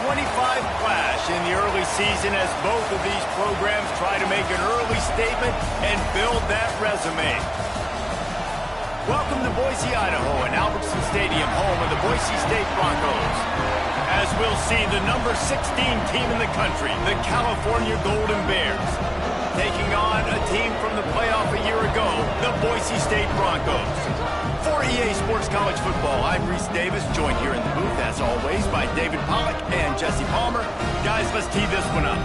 clash in the early season as both of these programs try to make an early statement and build that resume. Welcome to Boise, Idaho, and Albertson Stadium, home of the Boise State Broncos. As we'll see, the number 16 team in the country, the California Golden Bears, taking on a team from the playoff a year ago, the Boise State Broncos. For EA Sports College Football, I'm Reese Davis, joined here in the booth, as always, by David Pollack and Jesse Palmer. Guys, let's tee this one up.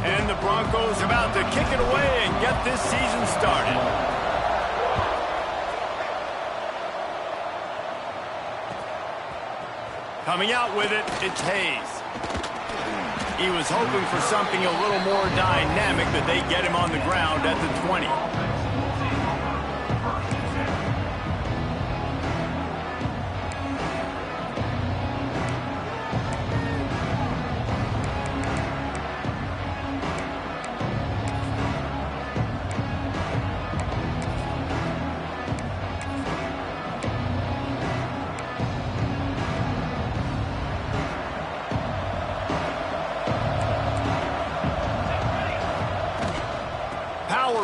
And the Broncos about to kick it away and get this season started. Coming out with it, it's Hayes. He was hoping for something a little more dynamic, but they get him on the ground at the 20.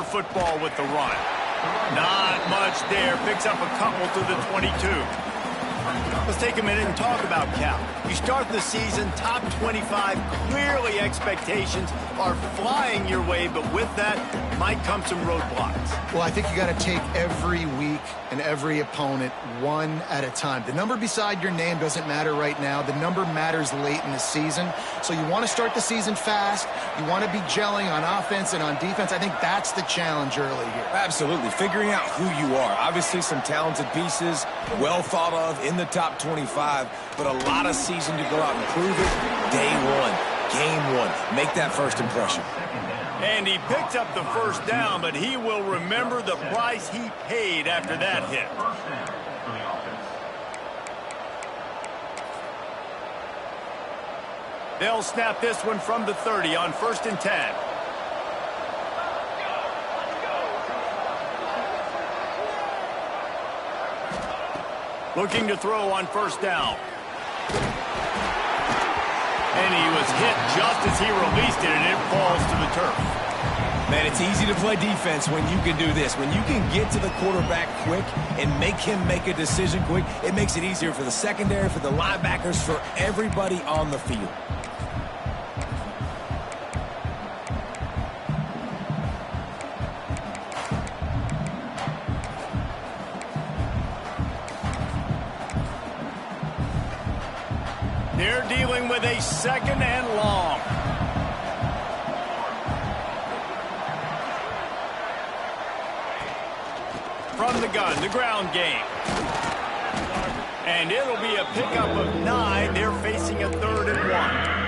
Football with the run. Not much there. Picks up a couple to the 22. Let's take a minute and talk about Cal. You start the season top 25. Clearly expectations are flying your way, but with that might come some roadblocks. Well, I think you got to take every week and every opponent one at a time. The number beside your name doesn't matter right now. The number matters late in the season. So you want to start the season fast. You want to be gelling on offense and on defense. I think that's the challenge early here. Absolutely. Figuring out who you are. Obviously some talented pieces, well thought of in the top 25, but a lot of season to go out and prove it. Day one, game one. Make that first impression. And he picked up the first down, but he will remember the price he paid after that hit. They'll snap this one from the 30 on 1st and 10. Looking to throw on 1st down. And he was hit just as he released it, and it falls to the turf. Man, it's easy to play defense when you can do this. When you can get to the quarterback quick and make him make a decision quick, it makes it easier for the secondary, for the linebackers, for everybody on the field. They're dealing with a 2nd and long. From the gun, the ground game. And it'll be a pickup of 9. They're facing a 3rd and 1.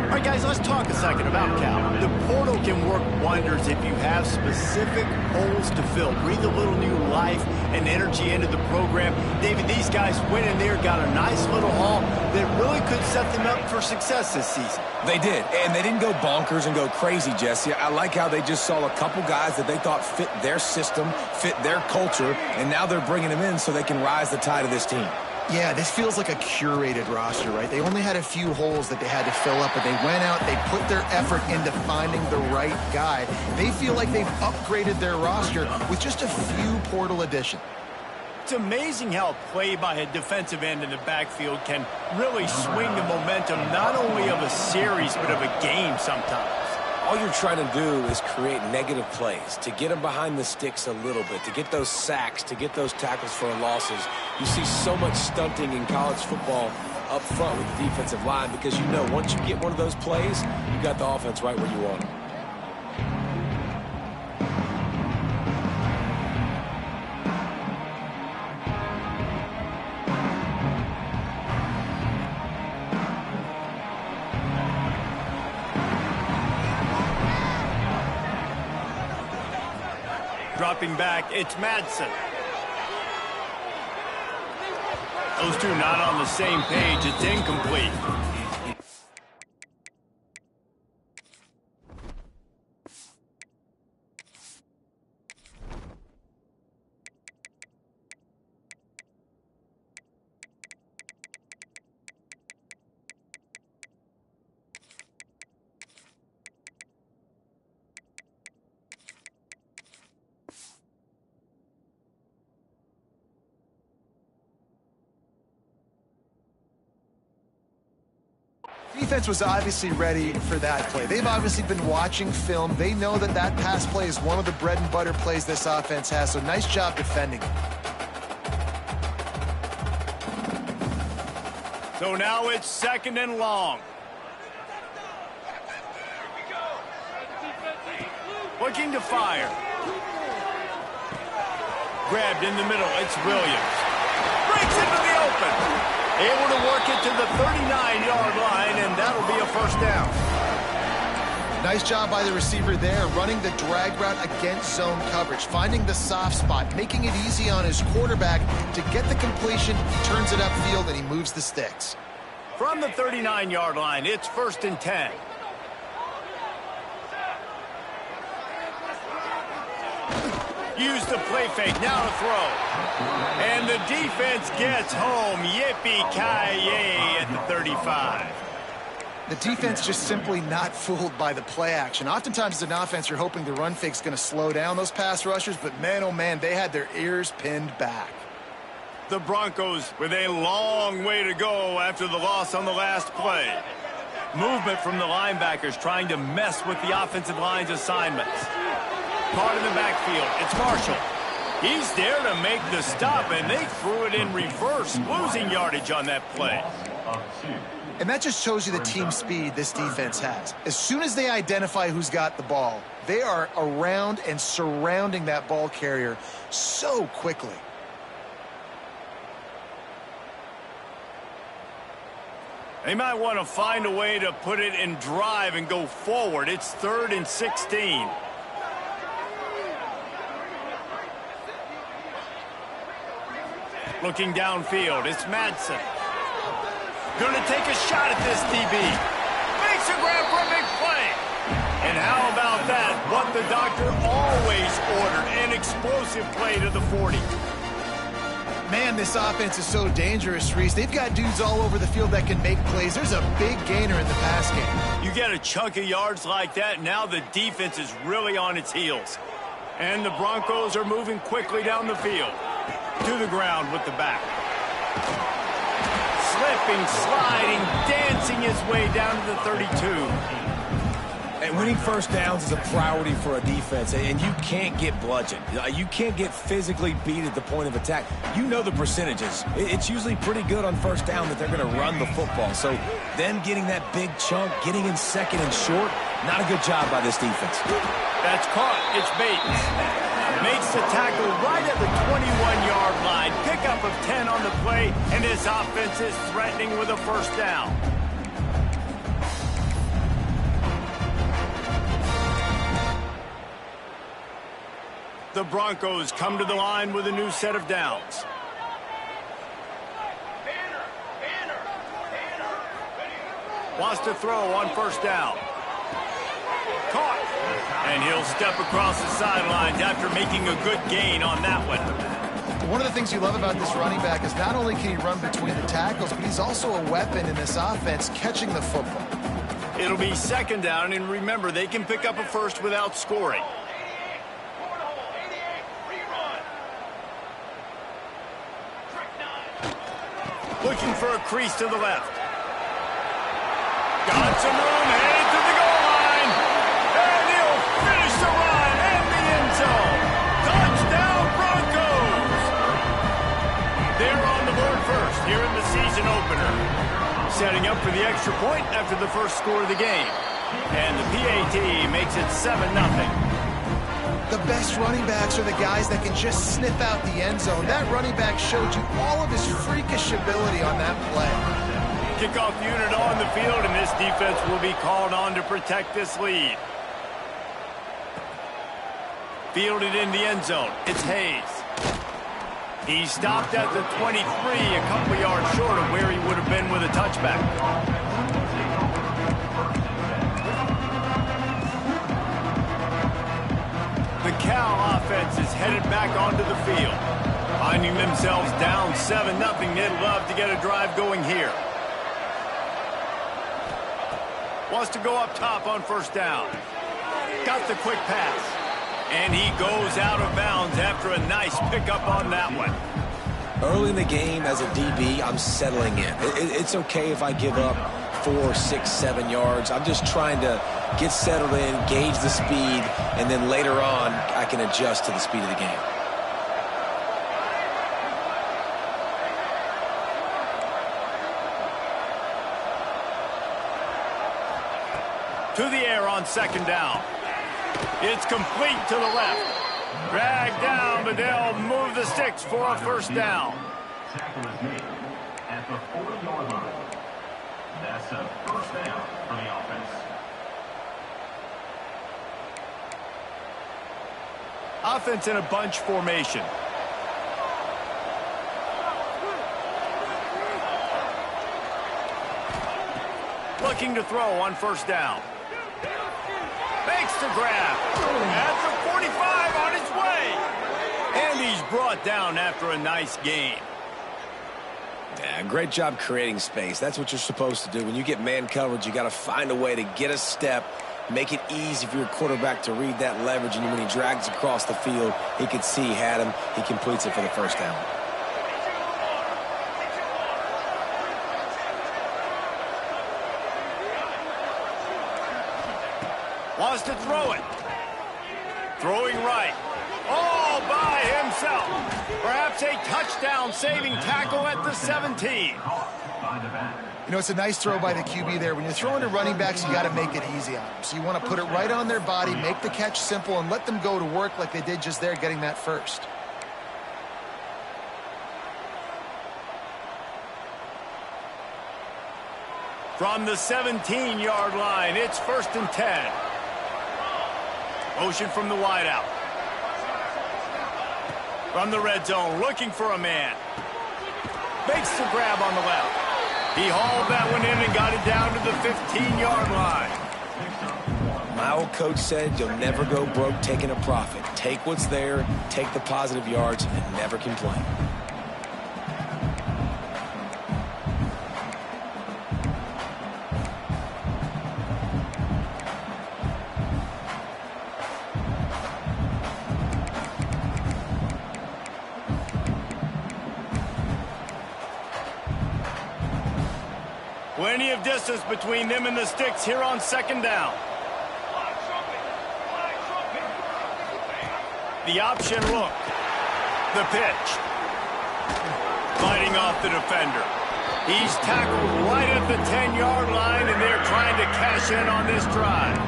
All right, guys, let's talk a second about Cal. The portal can work wonders if you have specific holes to fill. Breathe a little new life and energy into the program. David, these guys went in there, got a nice little haul that really could set them up for success this season. They did, and they didn't go bonkers and go crazy, Jesse. I like how they just saw a couple guys that they thought fit their system, fit their culture, and now they're bringing them in so they can rise the tide of this team. Yeah, this feels like a curated roster, right? They only had a few holes that they had to fill up, but they went out, they put their effort into finding the right guy. They feel like they've upgraded their roster with just a few portal additions. It's amazing how play by a defensive end in the backfield can really swing the momentum not only of a series, but of a game sometimes. All you're trying to do is create negative plays, to get them behind the sticks a little bit, to get those sacks, to get those tackles for losses. You see so much stunting in college football up front with the defensive line because you know once you get one of those plays, you got the offense right where you want them. Dropping back, it's Madsen. Those two not on the same page. It's incomplete. defense was obviously ready for that play. They've obviously been watching film. They know that that pass play is one of the bread and butter plays this offense has, so nice job defending it. So now it's 2nd and long. Looking to fire. Grabbed in the middle. It's Williams. Breaks into the open. Able to work it to the 39-yard line, and that'll be a first down. Nice job by the receiver there, running the drag route against zone coverage, finding the soft spot, making it easy on his quarterback to get the completion. He turns it upfield, and he moves the sticks. From the 39-yard line, it's 1st and 10. Use the play fake, now to throw. And the defense gets home. Yippee-ki-yay at the 35. The defense just simply not fooled by the play action. Oftentimes as an offense, you're hoping the run fake's going to slow down those pass rushers, but man, oh man, they had their ears pinned back. The Broncos with a long way to go after the loss on the last play. Movement from the linebackers trying to mess with the offensive line's assignments. Caught in the backfield. It's Marshall. He's there to make the stop, and they threw it in reverse, losing yardage on that play. And that just shows you the team speed this defense has. As soon as they identify who's got the ball, they are around and surrounding that ball carrier so quickly. They might want to find a way to put it in drive and go forward. It's 3rd and 16. Looking downfield, it's Madsen. Going to take a shot at this DB. Makes a grab for a big play. And how about that? What the doctor always ordered, an explosive play to the 40. Man, this offense is so dangerous, Reese. They've got dudes all over the field that can make plays. There's a big gainer in the pass game. You get a chunk of yards like that, now the defense is really on its heels. And the Broncos are moving quickly down the field. To the ground with the back. Slipping, sliding, dancing his way down to the 32. And winning first downs is a priority for a defense, and you can't get bludgeoned. You can't get physically beat at the point of attack. You know the percentages. It's usually pretty good on first down that they're going to run the football. So them getting that big chunk, getting in 2nd and short, not a good job by this defense. That's caught. It's Bates. Makes the tackle right at the 21-yard line. Pickup of 10 on the play, and this offense is threatening with a first down. The Broncos come to the line with a new set of downs. Wants to throw on first down. Caught. And he'll step across the sidelines after making a good gain on that one. One of the things you love about this running back is not only can he run between the tackles, but he's also a weapon in this offense catching the football. It'll be 2nd down, and remember, they can pick up a first without scoring. Looking for a crease to the left. Got some room, headed to the goal line. And he'll finish the run and the end zone. Touchdown, Broncos! They're on the board first here in the season opener. Setting up for the extra point after the first score of the game. And the PAT makes it 7-0. The best running backs are the guys that can just snip out the end zone. That running back showed you all of his freakish ability on that play. Kickoff unit on the field, and this defense will be called on to protect this lead. Fielded in the end zone. It's Hayes. He stopped at the 23, a couple yards short of where he would have been with a touchback. The Cal offense is headed back onto the field. Finding themselves down 7-0, they'd love to get a drive going here. Wants to go up top on first down. Got the quick pass. And he goes out of bounds after a nice pickup on that one. Early in the game as a DB, I'm settling in. It's okay if I give up 4, 6, 7 yards. I'm just trying to get settled in, gauge the speed, and then later on, I can adjust to the speed of the game. To the air on second down. It's complete to the left. Dragged down, but they'll move the sticks for a first down. Tackle is made at the 40-yard line. That's a first down for the offense. Offense in a bunch formation. Looking to throw on first down. Makes the grab. At the 45 on his way. And he's brought down after a nice gain. Yeah, great job creating space. That's what you're supposed to do. When you get man coverage, you got to find a way to get a step, make it easy for your quarterback to read that leverage, and when he drags across the field, he can see he had him. He completes it for the first down. Wants to throw it. Throwing right. All by himself. Perhaps a touchdown-saving tackle at the 17. You know, it's a nice throw by the QB there. When you're throwing to running backs, you got to make it easy on them. So you want to put it right on their body, make the catch simple, and let them go to work like they did just there, getting that first. From the 17-yard line, it's 1st and 10. Motion from the wideout. From the red zone, looking for a man. Makes the grab on the left. He hauled that one in and got it down to the 15-yard line. My old coach said you'll never go broke taking a profit. Take what's there, take the positive yards, and never complain. Plenty of distance between them and the sticks here on second down. The option look. The pitch. Fighting off the defender. He's tackled right at the 10-yard line, and they're trying to cash in on this drive.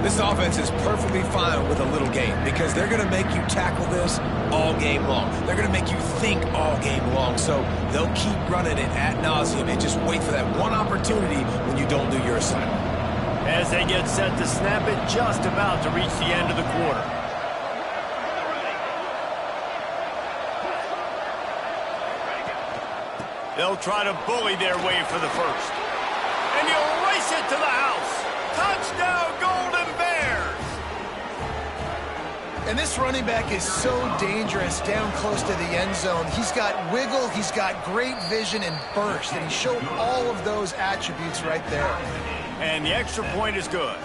This offense is perfectly fine with a little game because they're going to make you tackle this all game long. They're going to make you think all game long. So they'll keep running it ad nauseum and just wait for that one opportunity when you don't do your assignment. As they get set to snap it, just about to reach the end of the quarter. They'll try to bully their way for the first. And he'll race it to the house. Touchdown, Golden Bears! And this running back is so dangerous down close to the end zone. He's got wiggle, he's got great vision and burst, and he showed all of those attributes right there. And the extra point is good.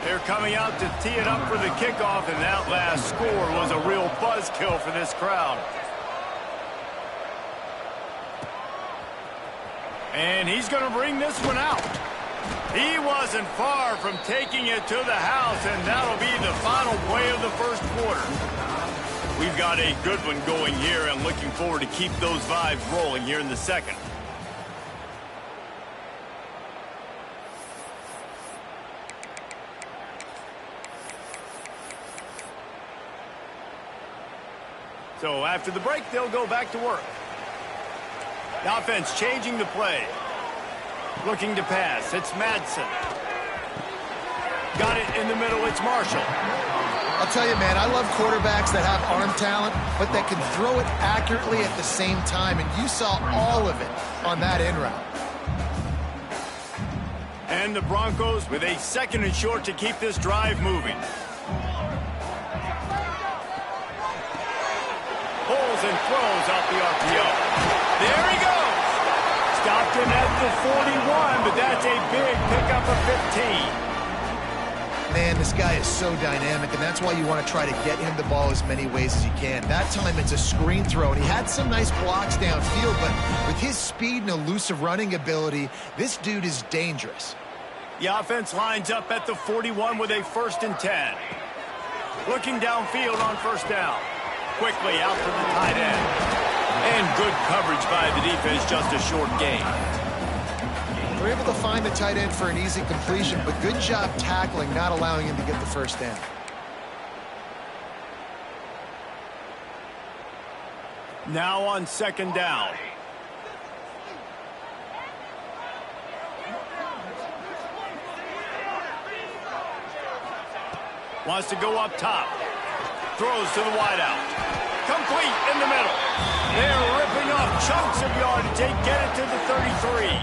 They're coming out to tee it up for the kickoff, and that last score was a real buzzkill for this crowd. And he's going to bring this one out. He wasn't far from taking it to the house, and that'll be the final play of the first quarter. We've got a good one going here, and looking forward to keep those vibes rolling here in the second. So after the break, they'll go back to work. The offense changing the play. Looking to pass. It's Madsen. Got it in the middle. It's Marshall. I'll tell you, man, I love quarterbacks that have arm talent, but that can throw it accurately at the same time, and you saw all of it on that in route. And the Broncos with a 2nd and short to keep this drive moving. Pulls and throws out the RPO. There he goes. Stopped him at the 41, but that's a big pickup of 15. Man, this guy is so dynamic, and that's why you want to try to get him the ball as many ways as you can. That time it's a screen throw, and he had some nice blocks downfield, but with his speed and elusive running ability, this dude is dangerous. The offense lines up at the 41 with a 1st and 10. Looking downfield on 1st down. Quickly out to the tight end. And good coverage by the defense, just a short gain. They're able to find the tight end for an easy completion, but good job tackling, not allowing him to get the 1st down. Now on 2nd down. Wants to go up top. Throws to the wideout. Complete in the middle. They're ripping off chunks of yardage. They get it to the 33.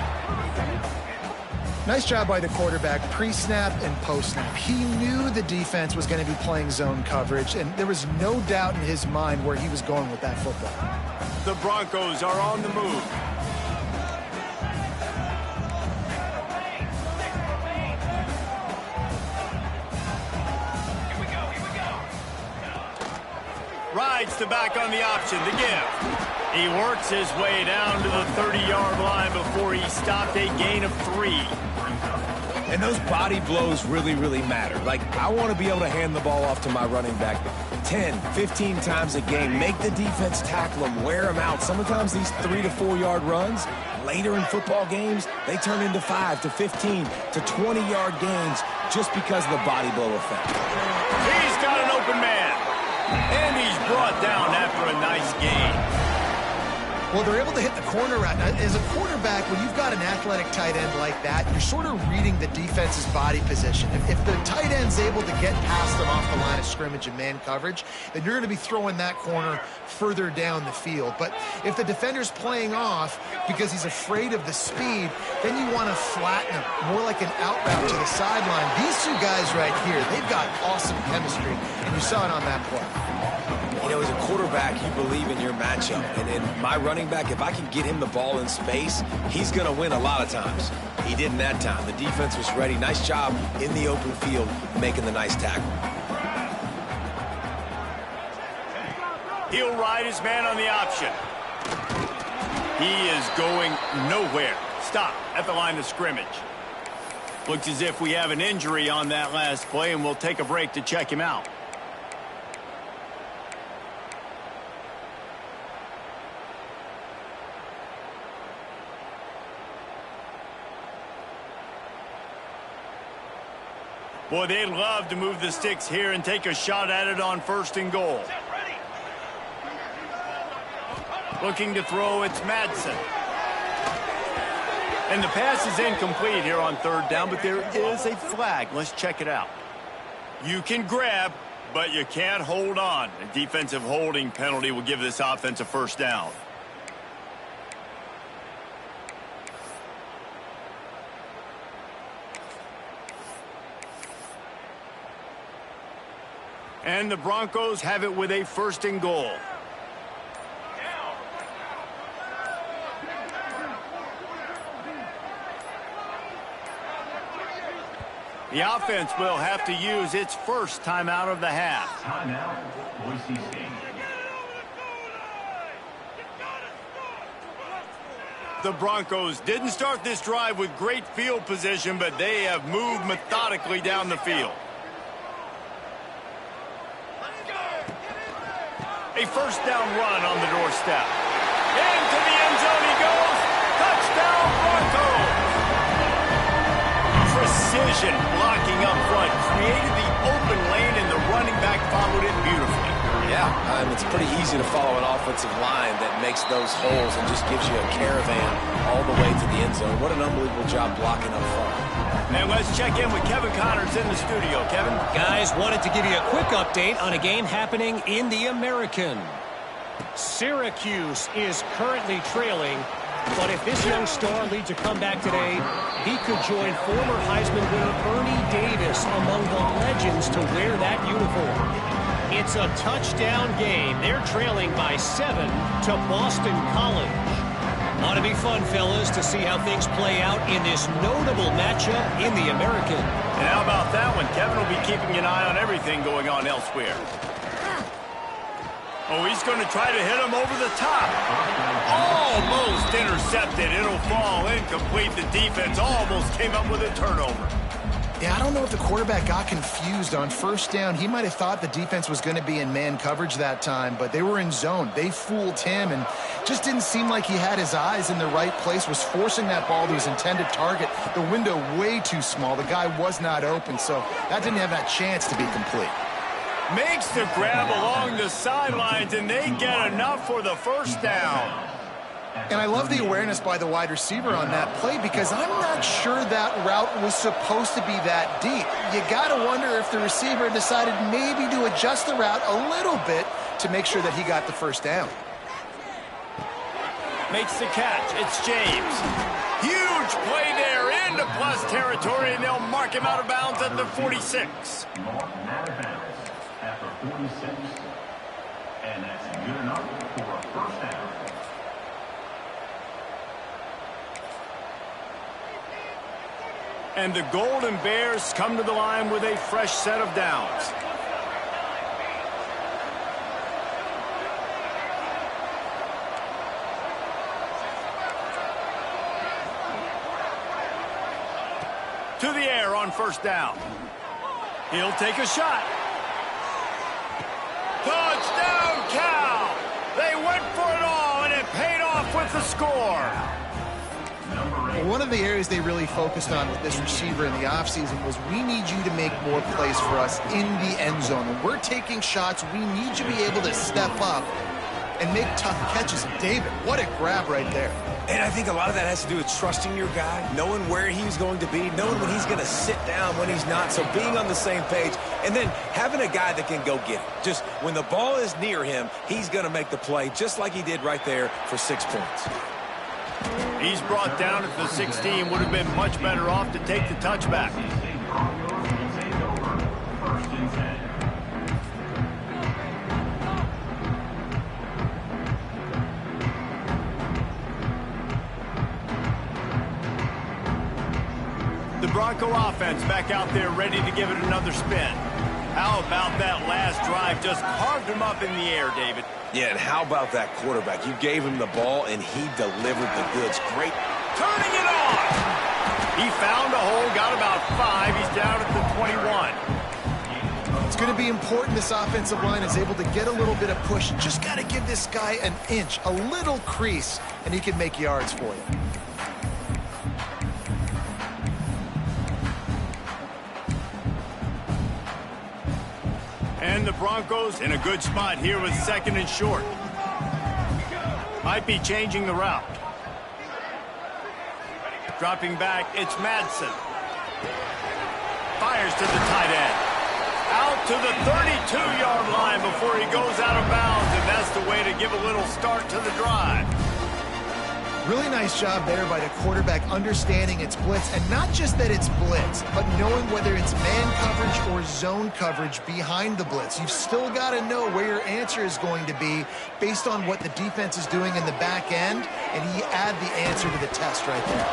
Nice job by the quarterback, pre-snap and post-snap. He knew the defense was going to be playing zone coverage, and there was no doubt in his mind where he was going with that football. The Broncos are on the move. Rides the back on the option, the give. He works his way down to the 30-yard line before he stopped, a gain of 3. And those body blows really, really matter. Like, I want to be able to hand the ball off to my running back 10, 15 times a game. Make the defense tackle him, wear him out. Sometimes these 3 to 4 yard runs, later in football games, they turn into 5 to 15 to 20-yard gains just because of the body blow effect. He's got an open man. And he's brought down after a nice gain. Well, they're able to hit the corner route. Now, as a quarterback, when you've got an athletic tight end like that, you're sort of reading the defense's body position. If the tight end's able to get past them off the line of scrimmage and man coverage, then you're going to be throwing that corner further down the field. But if the defender's playing off because he's afraid of the speed, then you want to flatten him, more like an out route to the sideline. These two guys right here, they've got awesome chemistry, and you saw it on that play. You know, as a quarterback, you believe in your matchup. And in my running back, if I can get him the ball in space, he's going to win a lot of times. He didn't that time. The defense was ready. Nice job in the open field making the nice tackle. He'll ride his man on the option. He is going nowhere. Stop at the line of scrimmage. Looks as if we have an injury on that last play, and we'll take a break to check him out. Boy, they'd love to move the sticks here and take a shot at it on 1st and goal. Looking to throw, it's Madsen. And the pass is incomplete here on 3rd down, but there is a flag. Let's check it out. You can grab, but you can't hold on. A defensive holding penalty will give this offense a 1st down. And the Broncos have it with a 1st and goal. The offense will have to use its first timeout of the half. Timeout, Boise State. The Broncos didn't start this drive with great field position, but they have moved methodically down the field. A 1st down run on the doorstep. Into the end zone he goes. Touchdown, Broncos. Precision blocking up front. Created the open lane, and the running back followed it beautifully. Yeah, it's pretty easy to follow an offensive line that makes those holes and just gives you a caravan all the way to the end zone. What an unbelievable job blocking up front. And let's check in with Kevin Connors in the studio. Kevin? Guys, wanted to give you a quick update on a game happening in the American. Syracuse is currently trailing, but if this young star leads a comeback today, he could join former Heisman winner Ernie Davis among the legends to wear that uniform. It's a touchdown game. They're trailing by 7 to Boston College. Ought to be fun, fellas, to see how things play out in this notable matchup in the American. And how about that one? Kevin will be keeping an eye on everything going on elsewhere. Oh, he's going to try to hit him over the top. Almost intercepted. It'll fall incomplete. The defense almost came up with a turnover. Yeah, I don't know if the quarterback got confused on first down. He might have thought the defense was going to be in man coverage that time, but they were in zone. They fooled him and just didn't seem like he had his eyes in the right place, was forcing that ball to his intended target. The window way too small. The guy was not open, so that didn't have that chance to be complete. Makes the grab along the sidelines, and they get enough for the first down. And I love the awareness by the wide receiver on that play because I'm not sure that route was supposed to be that deep. You got to wonder if the receiver decided maybe to adjust the route a little bit to make sure that he got the first down. Makes the catch. It's James. Huge play there into plus territory, and they'll mark him out of bounds at the 46. Out of bounds at the 46. And that's good enough for a first down. And the Golden Bears come to the line with a fresh set of downs. To the air on first down. He'll take a shot. Touchdown, Cal! They went for it all, and it paid off with the score. One of the areas they really focused on with this receiver in the offseason was we need you to make more plays for us in the end zone. When we're taking shots, we need you to be able to step up and make tough catches. And David, what a grab right there. And I think a lot of that has to do with trusting your guy, knowing where he's going to be, knowing when he's going to sit down, when he's not. So being on the same page, and then having a guy that can go get it. Just when the ball is near him, he's going to make the play just like he did right there for 6 points. He's brought down at the 16. Would have been much better off to take the touchback. The Bronco offense back out there ready to give it another spin. How about that last drive? Just carved him up in the air, David. Yeah, and how about that quarterback? You gave him the ball, and he delivered the goods. Great. Turning it on! He found a hole, got about 5. He's down at the 21. It's going to be important this offensive line is able to get a little bit of push. Just got to give this guy an inch, a little crease, and he can make yards for you. And the Broncos in a good spot here with 2nd and short. Might be changing the route. Dropping back, it's Madsen. Fires to the tight end. Out to the 32-yard line before he goes out of bounds, and that's the way to give a little start to the drive. Really nice job there by the quarterback understanding it's blitz, and not just that it's blitz, but knowing whether it's man coverage or zone coverage behind the blitz. You've still got to know where your answer is going to be based on what the defense is doing in the back end, and he add the answer to the test right there.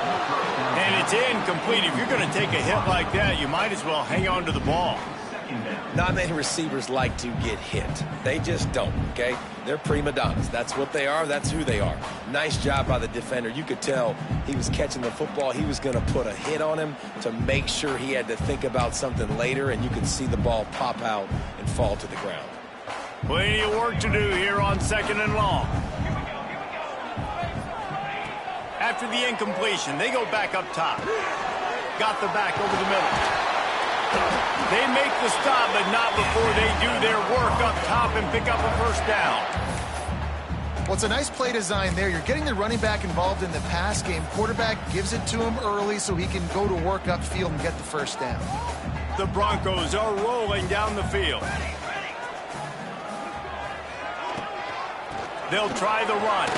And it's incomplete. If you're going to take a hit like that, you might as well hang on to the ball. Not many receivers like to get hit. They just don't, okay? They're prima donnas. That's what they are. That's who they are. Nice job by the defender. You could tell he was catching the football. He was going to put a hit on him to make sure he had to think about something later, and you could see the ball pop out and fall to the ground. Plenty of work to do here on 2nd and long. After the incompletion, they go back up top. Got the back over the middle. They make the stop, but not before they do their work up top and pick up a first down. Well, it's a nice play design there. You're getting the running back involved in the pass game. Quarterback gives it to him early so he can go to work upfield and get the first down. The Broncos are rolling down the field. They'll try the run.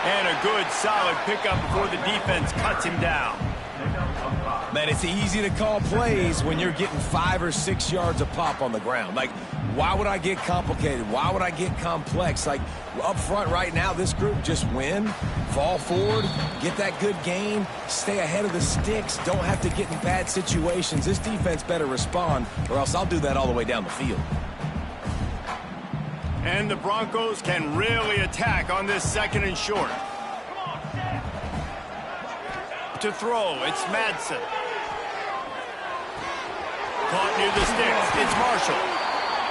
And a good, solid pickup before the defense cuts him down. Man, it's easy to call plays when you're getting 5 or 6 yards a pop on the ground. Like, why would I get complicated? Why would I get complex? Like, up front right now, this group just win, fall forward, get that good gain, stay ahead of the sticks, don't have to get in bad situations. This defense better respond, or else I'll do that all the way down the field. And the Broncos can really attack on this 2nd and short. To throw, it's Madsen. Caught near the sticks, it's Marshall.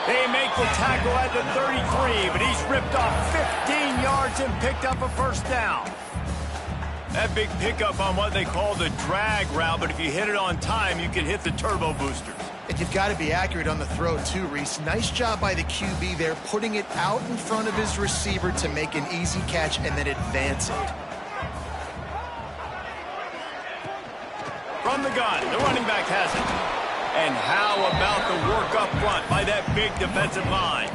They make the tackle at the 33, but he's ripped off 15 yards and picked up a 1st down. That big pickup on what they call the drag route, but if you hit it on time, you can hit the turbo boosters. And you've got to be accurate on the throw, too, Reese. Nice job by the QB there, putting it out in front of his receiver to make an easy catch and then advance it. From the gun, the running back has it. And how about the work up front by that big defensive line?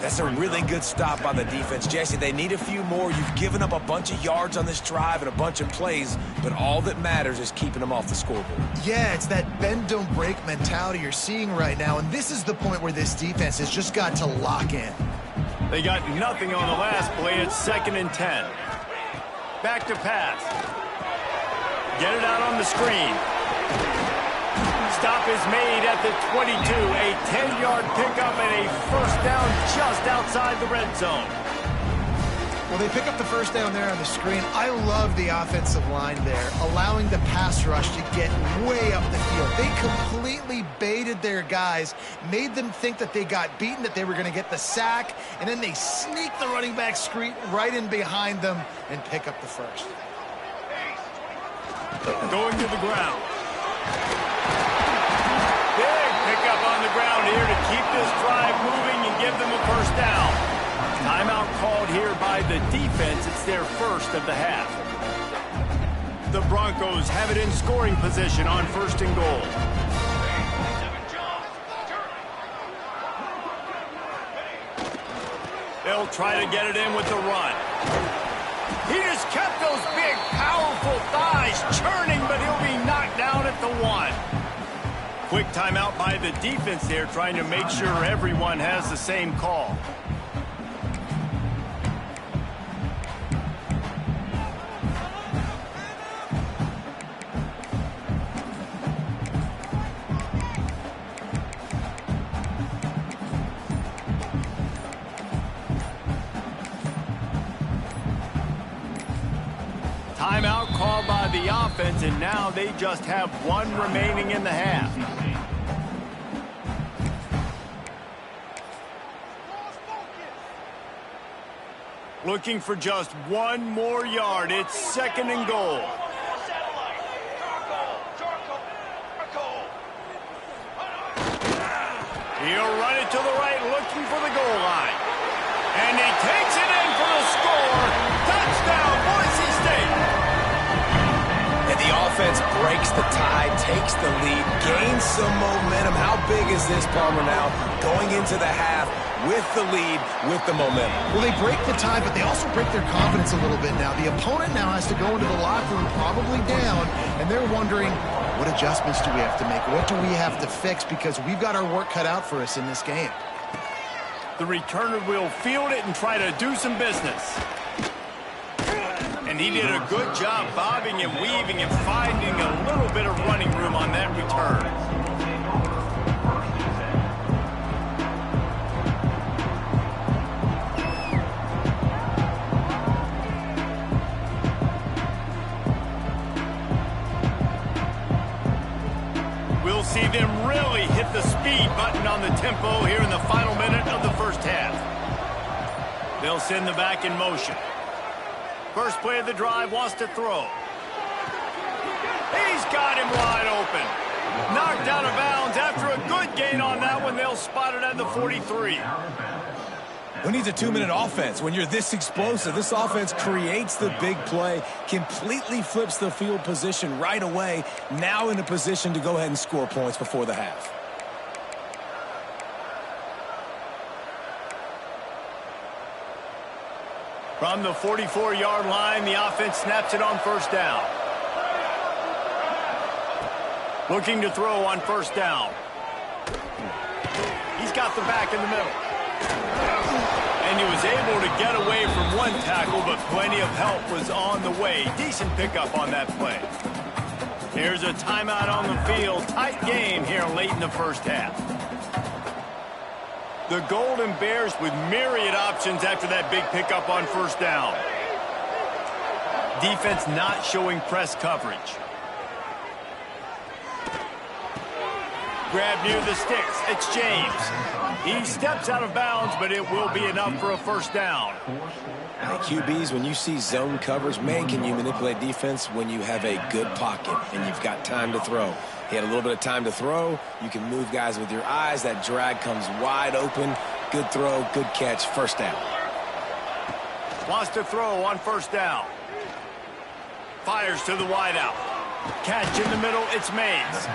That's a really good stop by the defense. Jesse, they need a few more. You've given up a bunch of yards on this drive and a bunch of plays, but all that matters is keeping them off the scoreboard. Yeah, it's that bend, don't break mentality you're seeing right now, and this is the point where this defense has just got to lock in. They got nothing on the last play. It's 2nd and 10. Back to pass. Get it out on the screen. Stop is made at the 22. A 10-yard pickup and a 1st down just outside the red zone. Well, they pick up the 1st down there on the screen. I love the offensive line there, allowing the pass rush to get way up the field. They completely baited their guys, made them think that they got beaten, that they were going to get the sack, and then they sneak the running back screen right in behind them and pick up the 1st. Going to the ground. Big pickup on the ground here to keep this drive moving and give them a 1st down. Timeout called here by the defense. It's their 1st of the half. The Broncos have it in scoring position on 1st and goal. They'll try to get it in with the run. He just kept those big, powerful thighs churning, but he'll be knocked down at the 1. Quick timeout by the defense there, trying to make sure everyone has the same call. Timeout called by the offense, and now they just have 1 remaining in the half. Looking for just 1 more yard. It's 2nd and goal. He'll run it to the right, looking for the goal line. And he takes it in for the score. Touchdown, Boise State. And the offense breaks the tie, takes the lead, gains some momentum. How big is this, Palmer, now? Going into the half with the lead, with the momentum. Well, they break the tie, but they also break their confidence a little bit now. The opponent now has to go into the locker room probably down, and they're wondering, what adjustments do we have to make? What do we have to fix? Because we've got our work cut out for us in this game. The returner will field it and try to do some business. And he did a good job bobbing and weaving and finding a little bit of running room on that return. We'll see them really hit the speed button on the tempo here in the final minute of the 1st half. They'll send the back in motion. First play of the drive, wants to throw. He's got him wide open. Knocked out of bounds after a good gain on that one. They'll spot it at the 43. Who needs a 2-minute offense? When you're this explosive, this offense creates the big play, completely flips the field position right away, now in a position to go ahead and score points before the half. From the 44-yard line, the offense snaps it on 1st down. Looking to throw on first down. He's got the back in the middle. And he was able to get away from one tackle, but plenty of help was on the way. Decent pickup on that play. Here's a timeout on the field. Tight game here late in the first half. The Golden Bears with myriad options after that big pickup on first down. Defense not showing press coverage. Grab near the sticks. It's James. He steps out of bounds, but it will be enough for a first down. Now, QBs, when you see zone coverage, man, can you manipulate defense when you have a good pocket and you've got time to throw. He had a little bit of time to throw. You can move guys with your eyes. That drag comes wide open. Good throw, good catch, first down. Wants to throw on first down. Fires to the wideout. Catch in the middle, it's Mays.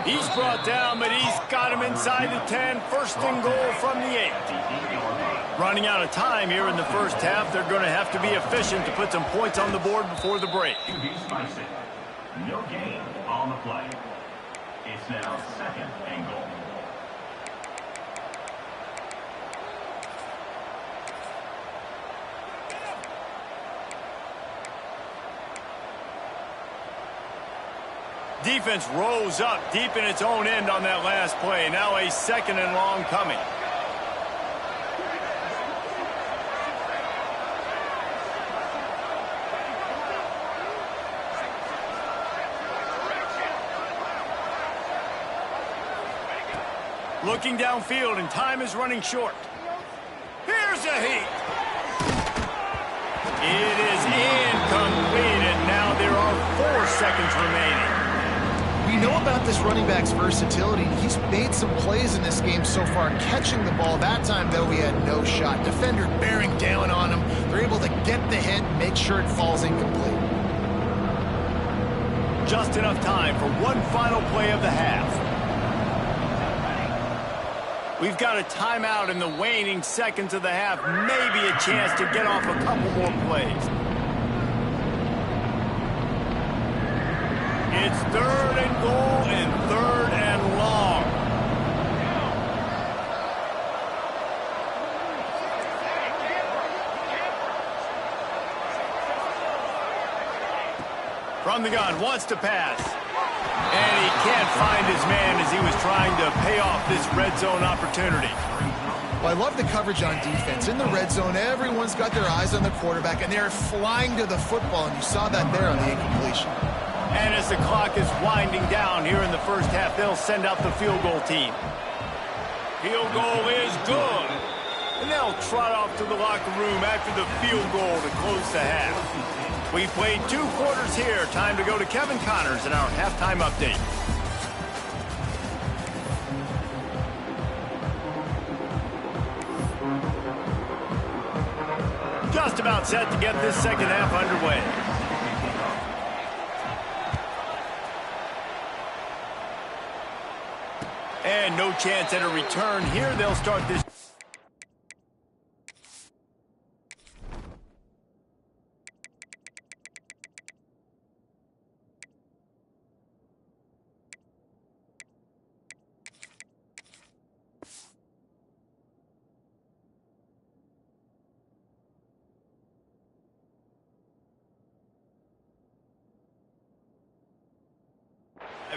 He's brought down, but he's got him inside the 10. First and goal from the 8. Running out of time here in the first half. They're going to have to be efficient to put some points on the board before the break. No gain on the play. It's now second and goal. Defense rose up deep in its own end on that last play. Now a second and long coming. Looking downfield, and time is running short. Here's a heat. It is incomplete, and now there are 4 seconds remaining. We know about this running back's versatility. He's made some plays in this game so far, catching the ball. That time, though, he had no shot. Defender bearing down on him. They're able to get the hit, make sure it falls incomplete. Just enough time for one final play of the half. We've got a timeout in the waning seconds of the half. Maybe a chance to get off a couple more plays. It's third and goal and third and long. From the gun, wants to pass. And he can't find his man as he was trying to pay off this red zone opportunity. Well, I love the coverage on defense. In the red zone, everyone's got their eyes on the quarterback, and they're flying to the football, and you saw that there on the incompletion. And as the clock is winding down here in the first half, they'll send out the field goal team. Field goal is good. And they'll trot off to the locker room after the field goal to close the half. We played 2 quarters here. Time to go to Kevin Connors in our halftime update. Just about set to get this second half underway. And no chance at a return here. They'll start this.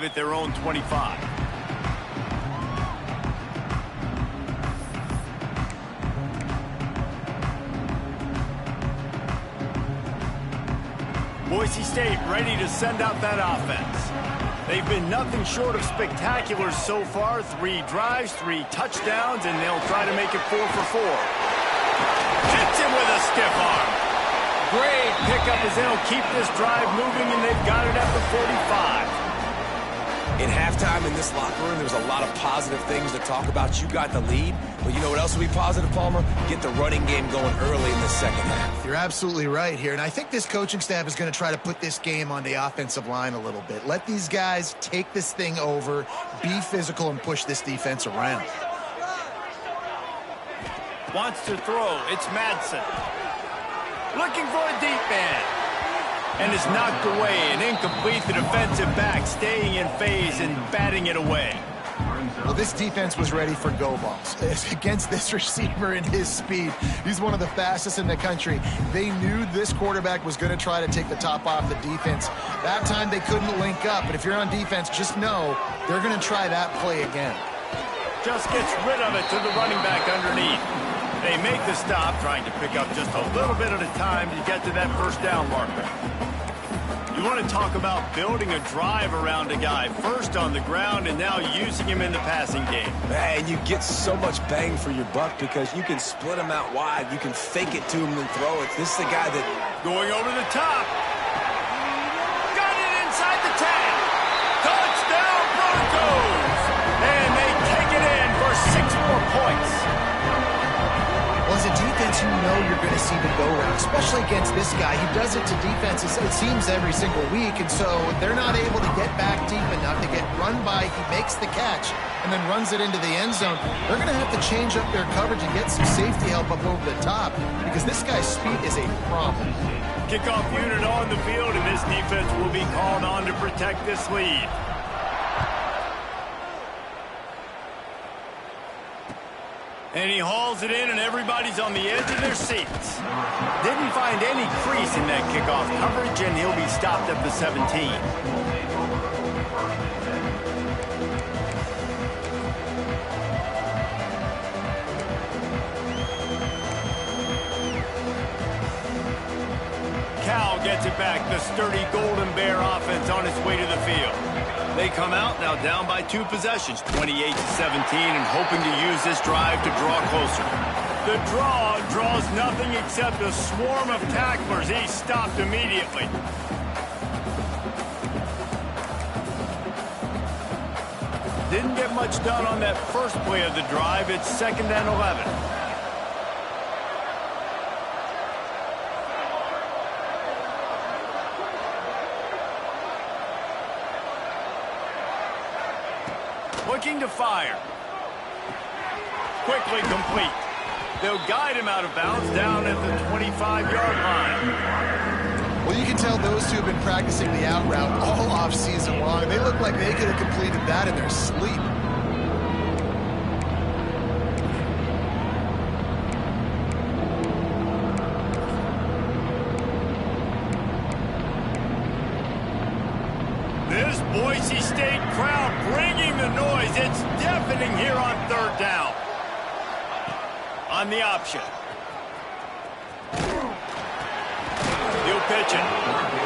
At their own 25. Boise State ready to send out that offense. They've been nothing short of spectacular so far. 3 drives, 3 touchdowns, and they'll try to make it 4 for 4. Hits him with a stiff arm. Great pickup as they'll keep this drive moving, and they've got it at the 45. In halftime in this locker room, there was a lot of positive things to talk about. You got the lead, but you know what else will be positive, Palmer? Get the running game going early in the second half. You're absolutely right here, and I think this coaching staff is going to try to put this game on the offensive line a little bit. Let these guys take this thing over, be physical, and push this defense around. Wants to throw. It's Madsen. Looking for a deep man. and is knocked away and incomplete. The defensive back staying in phase and batting it away. Well, this defense was ready for go balls. Against this receiver and his speed, he's one of the fastest in the country. They knew this quarterback was going to try to take the top off the defense. That time they couldn't link up, but if you're on defense, just know they're going to try that play again. Just gets rid of it to the running back underneath. They make the stop, trying to pick up just a little bit at a time to get to that first down marker. You want to talk about building a drive around a guy, first on the ground and now using him in the passing game. And you get so much bang for your buck because you can split him out wide. You can fake it to him and throw it. This is the guy that... Going over the top. Got it inside the 10. Touchdown Broncos! And they take it in for 6 more points. Well, as a defense, you know you're going to see the go-round, especially against this guy. He does it to defenses, it seems, every single week, and so they're not able to get back deep enough to get run by. He makes the catch and then runs it into the end zone. They're going to have to change up their coverage and get some safety help up over the top because this guy's speed is a problem. Kickoff unit on the field, and this defense will be called on to protect this lead. And he hauls it in, and everybody's on the edge of their seats. Didn't find any crease in that kickoff coverage, and he'll be stopped at the 17. Cal gets it back. The sturdy Golden Bear offense on its way to the field. They come out now down by 2 possessions, 28-17, and hoping to use this drive to draw closer. The draw draws nothing except a swarm of tacklers. He's stopped immediately. Didn't get much done on that first play of the drive. It's 2nd and 11. Looking to fire. Quickly complete. They'll guide him out of bounds down at the 25-yard line. Well, you can tell those two have been practicing the out route all off-season long. They look like they could have completed that in their sleep. This Boise State crowd bringing the noise. It's deafening here on 3rd down. On the option. He'll pitch it.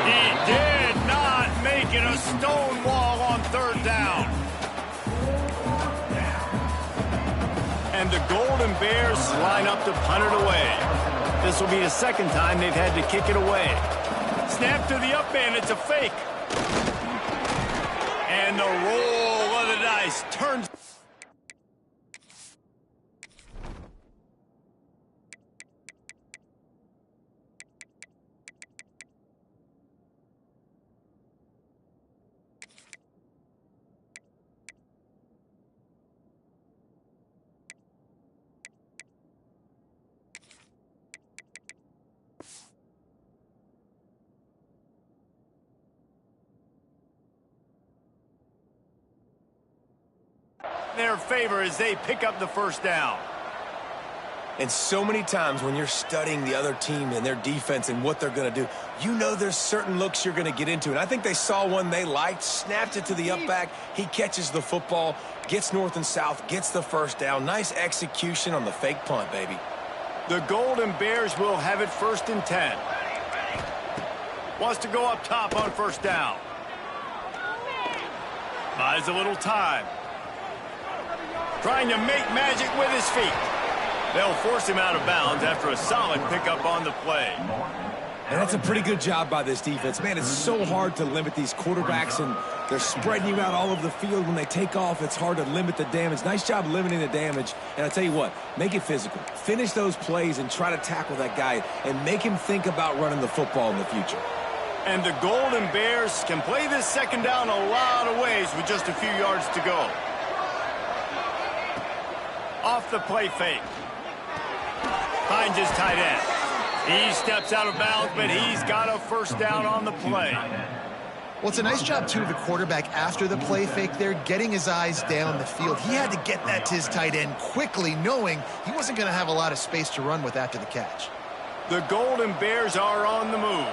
He did not make it a stone wall on 3rd down. And the Golden Bears line up to punt it away. This will be the 2nd time they've had to kick it away. Snap to the up end. It's a fake. And the roll of the dice turns. Their favor as they pick up the 1st down. And so many times when you're studying the other team and their defense and what they're going to do, you know there's certain looks you're going to get into. And I think they saw one they liked, snapped it to the up back. He catches the football, gets north and south, gets the 1st down. Nice execution on the fake punt, baby. The Golden Bears will have it 1st and 10. Wants to go up top on 1st down. Buys a little time. Trying to make magic with his feet. They'll force him out of bounds after a solid pickup on the play. And that's a pretty good job by this defense. Man, it's so hard to limit these quarterbacks, and they're spreading you out all over the field. When they take off, it's hard to limit the damage. Nice job limiting the damage. And I'll tell you what, make it physical. Finish those plays and try to tackle that guy and make him think about running the football in the future. And the Golden Bears can play this 2nd down a lot of ways with just a few yards to go. Off the play fake. Finds his tight end. He steps out of bounds, but he's got a first down on the play. Well, it's a nice job, too, of the quarterback after the play fake there, getting his eyes down the field. He had to get that to his tight end quickly, knowing he wasn't going to have a lot of space to run with after the catch. The Golden Bears are on the move.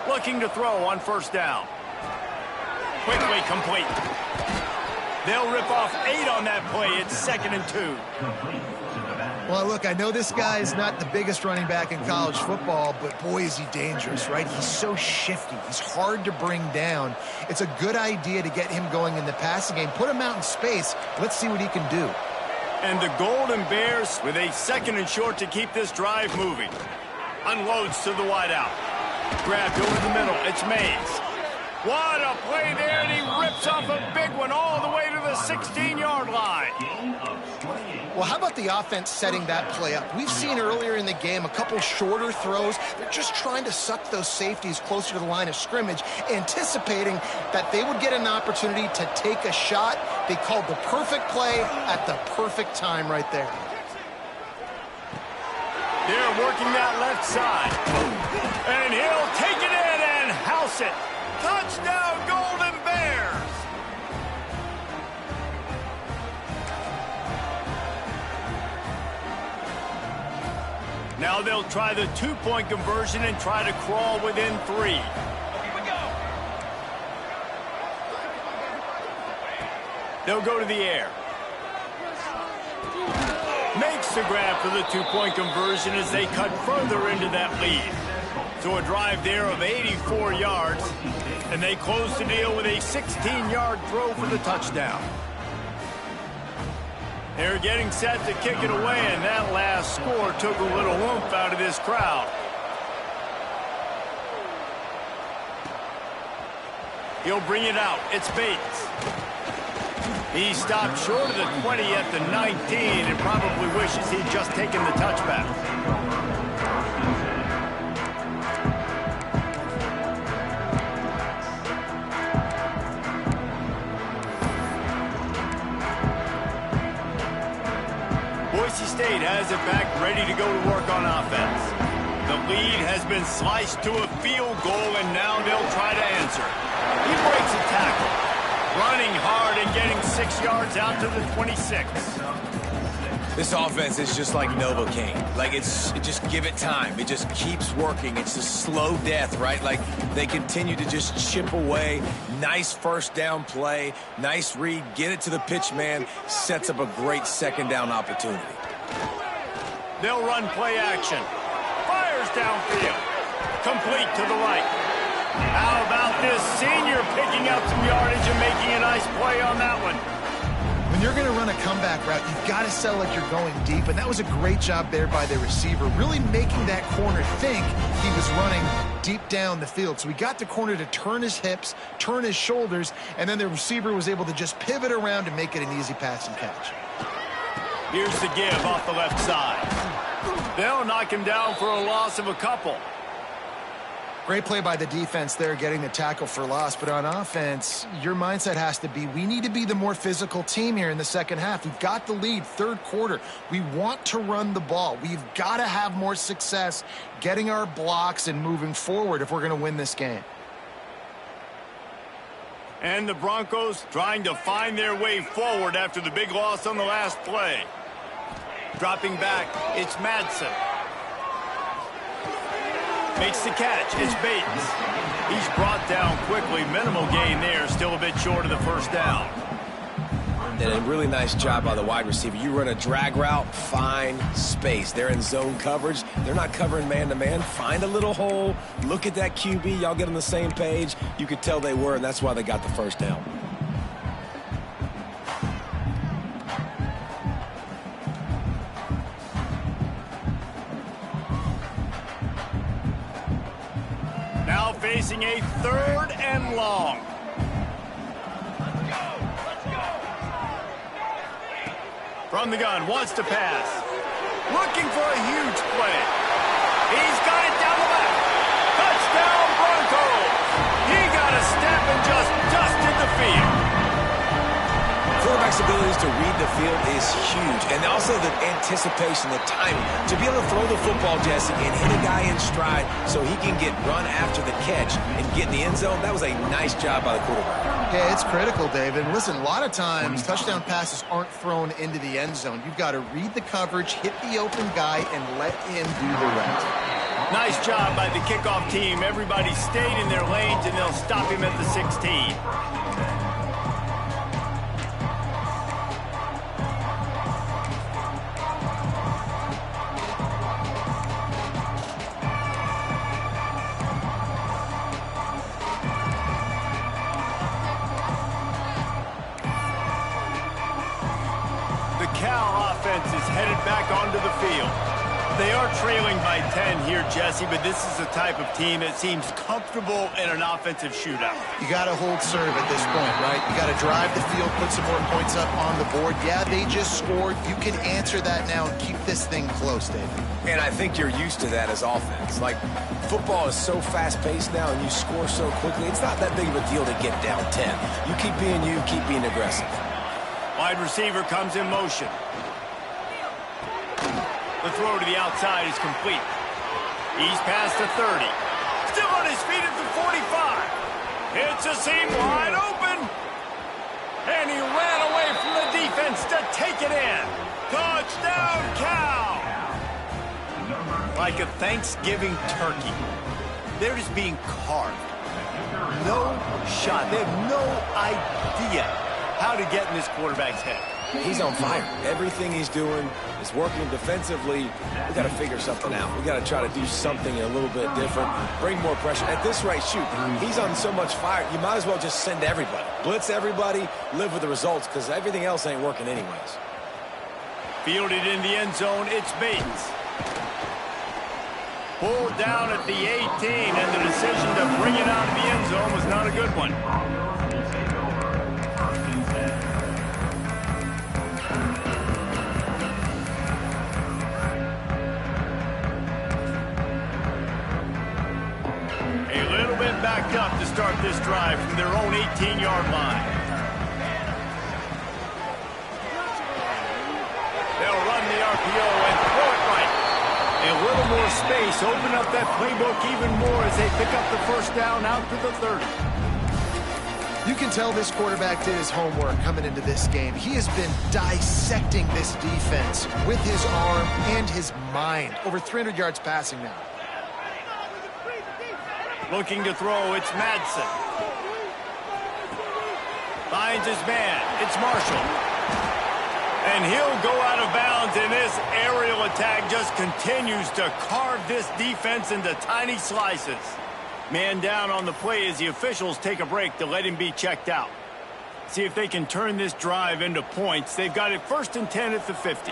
Looking to throw on first down. Quickly complete. They'll rip off 8 on that play. It's 2nd and 2. Well, look, I know this guy is not the biggest running back in college football, but boy, is he dangerous, right? He's so shifty. He's hard to bring down. It's a good idea to get him going in the passing game. Put him out in space. Let's see what he can do. And the Golden Bears with a 2nd and short to keep this drive moving. Unloads to the wideout. Grabbed over the middle. It's Mays. What a play there, and he rips off a big one all the way to the 16-yard line. Well, how about the offense setting that play up? We've seen earlier in the game a couple shorter throws. They're just trying to suck those safeties closer to the line of scrimmage, anticipating that they would get an opportunity to take a shot. They called the perfect play at the perfect time right there. They're working that left side. And he'll take it in and house it. Touchdown, Golden Bears! Now they'll try the 2-point conversion and try to crawl within 3. Here we go. They'll go to the air. Makes the grab for the 2-point conversion as they cut further into that lead. So a drive there of 84 yards, and they close the deal with a 16-yard throw for the touchdown. They're getting set to kick it away, and that last score took a little oomph out of this crowd. He'll bring it out. It's Bates. He stopped short of the 20 at the 19 and probably wishes he'd just taken the touchback. Boise State has it back, ready to go to work on offense. The lead has been sliced to a field goal, and now they'll try to answer. He breaks a tackle, running hard and getting 6 yards out to the 26. This offense is just like Novocaine. Like, just give it time. It just keeps working. It's a slow death, right? Like, they continue to just chip away. Nice first down play. Nice read. Get it to the pitch man. Sets up a great 2nd down opportunity. They'll run play action. Fires downfield. Complete to the right. How about this senior picking up some yardage and making a nice play on that one? When you're going to run a comeback route, you've got to sell like you're going deep, and that was a great job there by the receiver, really making that corner think he was running deep down the field. So he got the corner to turn his hips, turn his shoulders, and then the receiver was able to just pivot around and make it an easy pass and catch. Here's the give off the left side. They'll knock him down for a loss of a couple. Great play by the defense there, getting the tackle for loss. But on offense, your mindset has to be, we need to be the more physical team here in the second half. We've got the lead, 3rd quarter. We want to run the ball. We've got to have more success getting our blocks and moving forward if we're going to win this game. And the Broncos trying to find their way forward after the big loss on the last play. Dropping back, it's Madsen. Makes the catch. It's Bates. He's brought down quickly. Minimal gain there. Still a bit short of the first down. And a really nice job by the wide receiver. You run a drag route, find space. They're in zone coverage. They're not covering man-to-man. Find a little hole. Look at that QB. Y'all get on the same page. You could tell they were, and that's why they got the first down. Now facing a 3rd and long. From the gun, wants to pass. Looking for a huge play. He's got it down the left. Touchdown, Broncos. He got a step and just dusted the field. Quarterback's ability just to read the field is huge. And also the anticipation, the timing. To be able to throw the football, Jesse, and hit a guy in stride so he can get run after the catch and get in the end zone, that was a nice job by the quarterback. Yeah, it's critical, David. Listen, a lot of times touchdown passes aren't thrown into the end zone. You've got to read the coverage, hit the open guy, and let him do the rest. Nice job by the kickoff team. Everybody stayed in their lanes, and they'll stop him at the 16. Is headed back onto the field. They are trailing by 10 here, Jesse, but this is the type of team that seems comfortable in an offensive shootout. You got to hold serve at this point, right? You got to drive the field, put some more points up on the board. Yeah, they just scored. You can answer that now and keep this thing close, David. And I think you're used to that as offense. Like, football is so fast-paced now and you score so quickly, it's not that big of a deal to get down 10. You keep being aggressive. Wide receiver comes in motion. The throw to the outside is complete. He's past the 30. Still on his feet at the 45. It's a seam wide open. And he ran away from the defense to take it in. Touchdown, Cal. Like a Thanksgiving turkey. They're just being carved. No shot. They have no idea how to get in this quarterback's head. He's on fire. Everything he's doing is working defensively. We got to figure something out. We got to try to do something a little bit different. Bring more pressure. At this rate, shoot, he's on so much fire, you might as well just send everybody. Blitz everybody, live with the results, because everything else ain't working anyways. Fielded in the end zone, it's Bates. Pulled down at the 18, and the decision to bring it out of the end zone was not a good one. Backed up to start this drive from their own 18-yard line. They'll run the RPO and throw it right. A little more space, open up that playbook even more as they pick up the first down out to the 30. You can tell this quarterback did his homework coming into this game. He has been dissecting this defense with his arm and his mind. Over 300 yards passing now. Looking to throw, it's Madsen. Finds his man, it's Marshall. And he'll go out of bounds, and this aerial attack just continues to carve this defense into tiny slices. Man down on the play as the officials take a break to let him be checked out. See if they can turn this drive into points. They've got it 1st and 10 at the 50.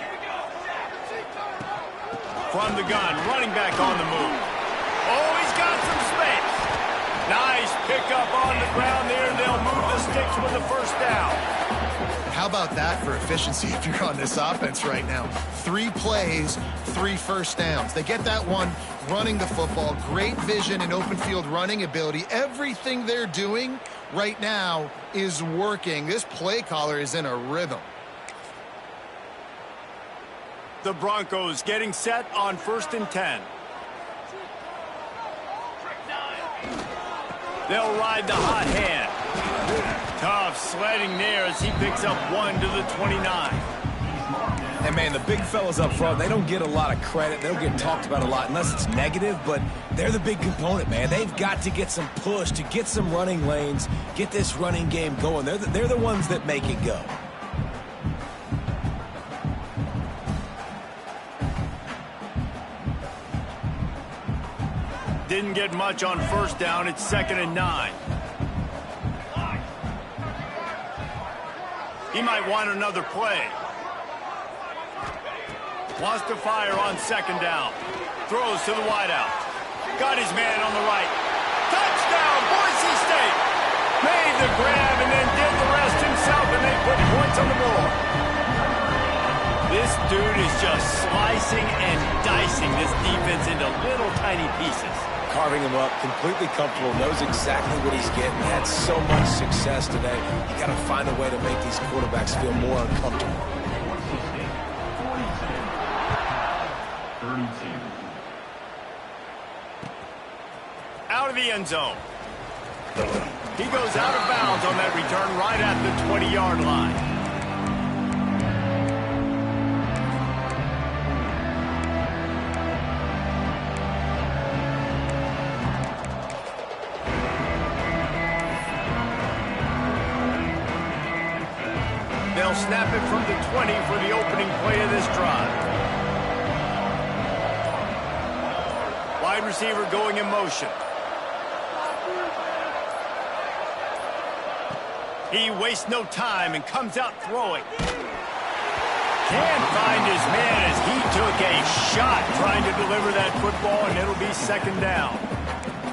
From the gun, running back on the move. Oh, he's got some space. Nice pickup on the ground there. They'll move the sticks with the first down. How about that for efficiency if you're on this offense right now? 3 plays, 3 first downs. They get that one running the football. Great vision and open field running ability. Everything they're doing right now is working. This play caller is in a rhythm. The Broncos getting set on 1st and 10. They'll ride the hot hand. Tough sledding there as he picks up 1 to the 29. And, man, the big fellas up front, they don't get a lot of credit. They don't get talked about a lot unless it's negative, but they're the big component, man. They've got to get some push, to get some running lanes, get this running game going. They're the ones that make it go. Didn't get much on 1st down. It's 2nd and 9. He might want another play. Wants to fire on 2nd down. Throws to the wideout. Got his man on the right. Touchdown, Boise State. Made the grab and then did the rest himself, and they put points on the board. This dude is just slicing and dicing this defense into little tiny pieces. carving him up, completely comfortable, knows exactly what he's getting, had so much success today. You got to find a way to make these quarterbacks feel more uncomfortable. 32. Out of the end zone. He goes out of bounds on that return right at the 20-yard line. They'll snap it from the 20 for the opening play of this drive. Wide receiver going in motion. He wastes no time and comes out throwing. Can't find his man as he took a shot trying to deliver that football, and it'll be second down.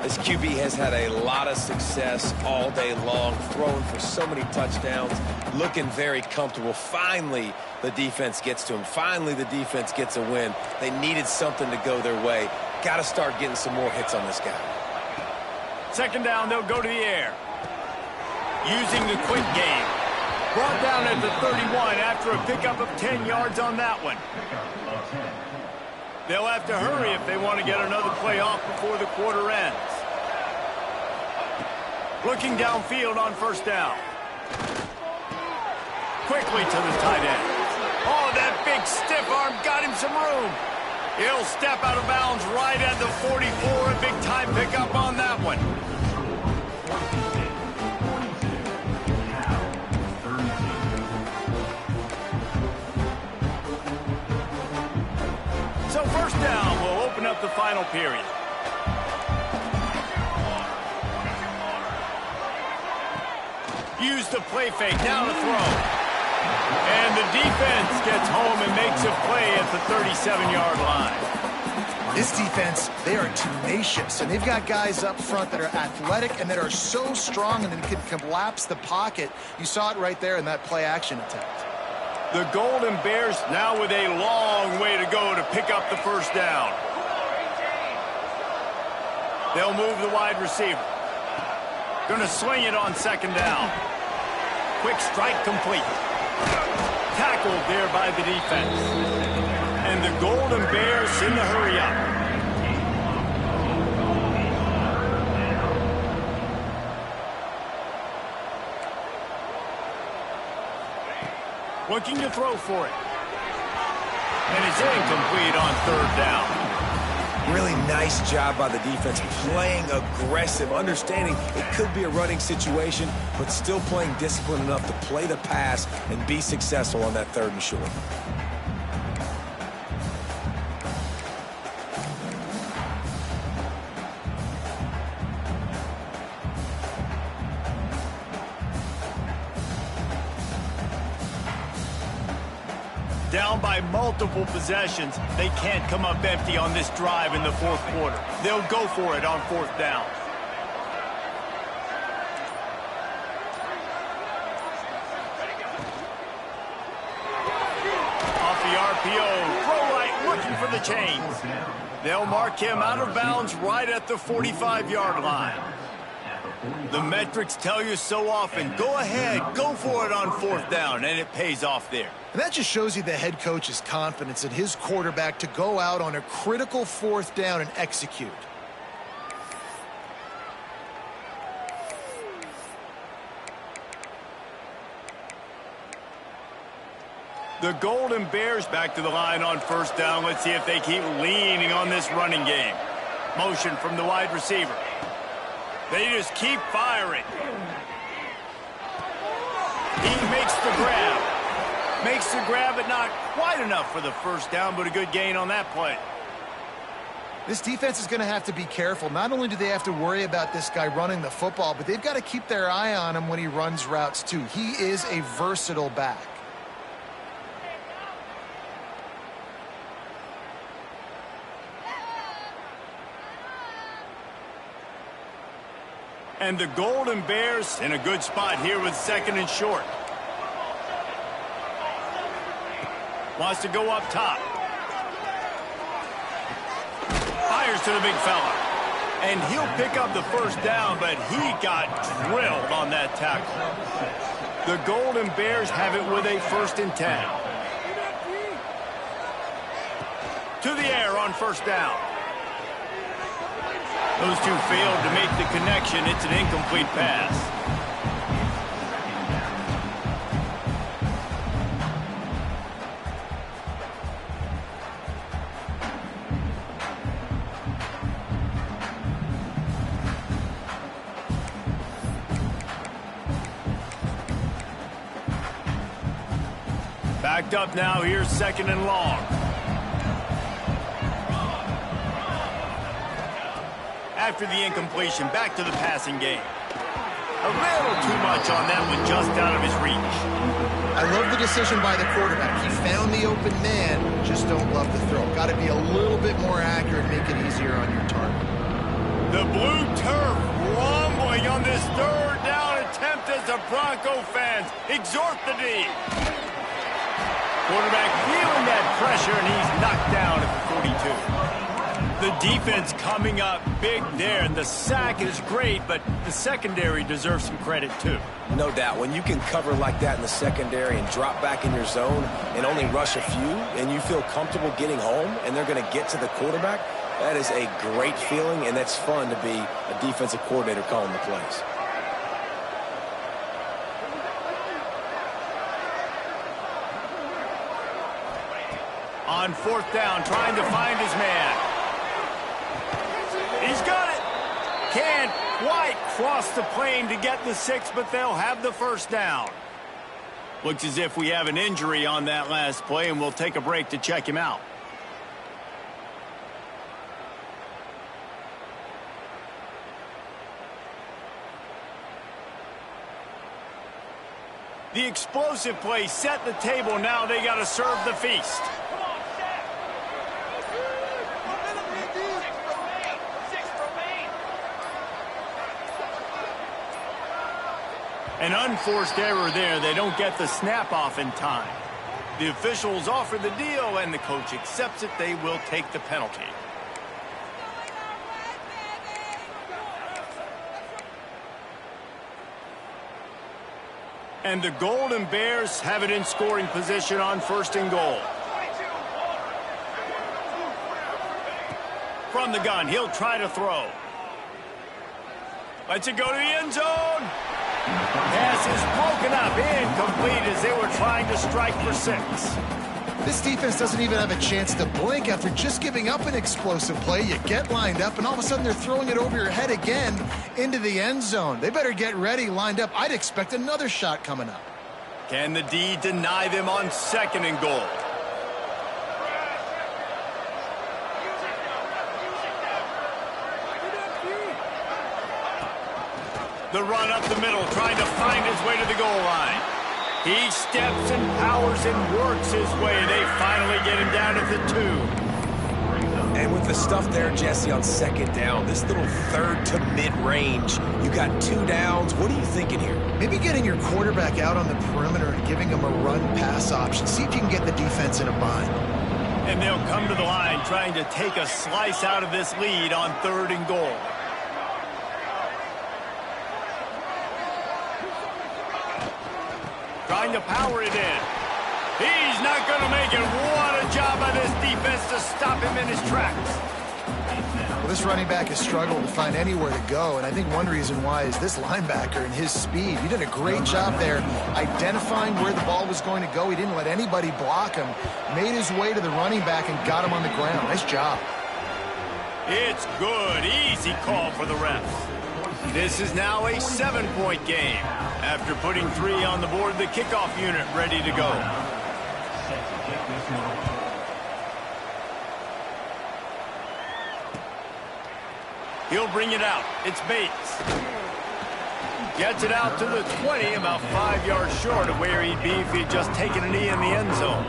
This QB has had a lot of success all day long, throwing for so many touchdowns, looking very comfortable. Finally, the defense gets to him. Finally, the defense gets a win. They needed something to go their way. Got to start getting some more hits on this guy. Second down, they'll go to the air. Using the quick game. Brought down at the 31 after a pickup of 10 yards on that one. They'll have to hurry if they want to get another play off before the quarter ends. Looking downfield on first down. Quickly to the tight end. Oh, that big stiff arm got him some room. He'll step out of bounds right at the 44. A big time pickup on that one. So first down will open up the final period. Use the play fake, now to throw. And the defense gets home and makes a play at the 37-yard line. This defense, they are tenacious, and they've got guys up front that are athletic and that are so strong and that can collapse the pocket. You saw it right there in that play-action attempt. The Golden Bears now with a long way to go to pick up the first down. They'll move the wide receiver. Going to swing it on second down. Quick strike complete. Tackled there by the defense. And the Golden Bears in the hurry up. Looking to throw for it. And it's incomplete on third down. Really nice job by the defense, playing aggressive, understanding it could be a running situation, but still playing disciplined enough to play the pass and be successful on that third and short. Down by multiple possessions, they can't come up empty on this drive in the fourth quarter. They'll go for it on fourth down. Off the RPO, throw right, looking for the chains. They'll mark him out of bounds right at the 45-yard line. The metrics tell you so often, go ahead, go for it on fourth down, and it pays off there. And that just shows you the head coach's confidence in his quarterback to go out on a critical fourth down and execute. The Golden Bears back to the line on first down. Let's see if they keep leaning on this running game. Motion from the wide receiver. They just keep firing. He makes the grab. Makes the grab, but not quite enough for the first down, but a good gain on that play. This defense is going to have to be careful. Not only do they have to worry about this guy running the football, but they've got to keep their eye on him when he runs routes too. He is a versatile back. And the Golden Bears in a good spot here with second and short. Wants to go up top. Fires to the big fella. And he'll pick up the first down, but he got drilled on that tackle. The Golden Bears have it with a 1st and 10. To the air on 1st down. Those two failed to make the connection. It's an incomplete pass. Backed up now. Here's 2nd and long. After the incompletion, back to the passing game. A little too much on that one, just out of his reach. I love the decision by the quarterback. He found the open man, just don't love the throw. Got to be a little bit more accurate, make it easier on your target. The blue turf rumbling on this 3rd down attempt as the Bronco fans exhort the D. Quarterback feeling that pressure, and he's knocked down at the 42. The defense coming up big there, and the sack is great, but the secondary deserves some credit too. No doubt. When you can cover like that in the secondary and drop back in your zone and only rush a few, and you feel comfortable getting home, and they're going to get to the quarterback, that is a great feeling, and that's fun to be a defensive coordinator calling the plays. On 4th down, trying to find his man. He's got it. Can't quite cross the plane to get the 6, but they'll have the 1st down. Looks as if we have an injury on that last play, and we'll take a break to check him out. The explosive play set the table. Now they got to serve the feast. An unforced error there. They don't get the snap off in time. The officials offer the deal, and the coach accepts it. They will take the penalty. And the Golden Bears have it in scoring position on 1st and goal. From the gun, he'll try to throw. Lets it go to the end zone. Pass is broken up, incomplete as they were trying to strike for 6. This defense doesn't even have a chance to blink after just giving up an explosive play. You get lined up, and all of a sudden they're throwing it over your head again into the end zone. They better get ready, lined up. I'd expect another shot coming up. Can the D deny them on 2nd and goal? The run up the middle, trying to find his way to the goal line. He steps and powers and works his way. They finally get him down at the 2. And with the stuff there, Jesse, on 2nd down, this little 3rd to mid-range, you got 2 downs. What are you thinking here? Maybe getting your quarterback out on the perimeter and giving him a run-pass option. See if you can get the defense in a bind. And they'll come to the line trying to take a slice out of this lead on 3rd and goal. Trying to power it in. He's not going to make it. What a job by this defense to stop him in his tracks. Well, this running back has struggled to find anywhere to go, and I think one reason why is this linebacker and his speed. He did a great job there identifying where the ball was going to go. He didn't let anybody block him. Made his way to the running back and got him on the ground. Nice job. It's good. Easy call for the refs. This is now a 7-point game. After putting 3 on the board, the kickoff unit ready to go. He'll bring it out. It's Bates. Gets it out to the 20, about 5 yards short of where he'd be if he'd just taken a knee in the end zone.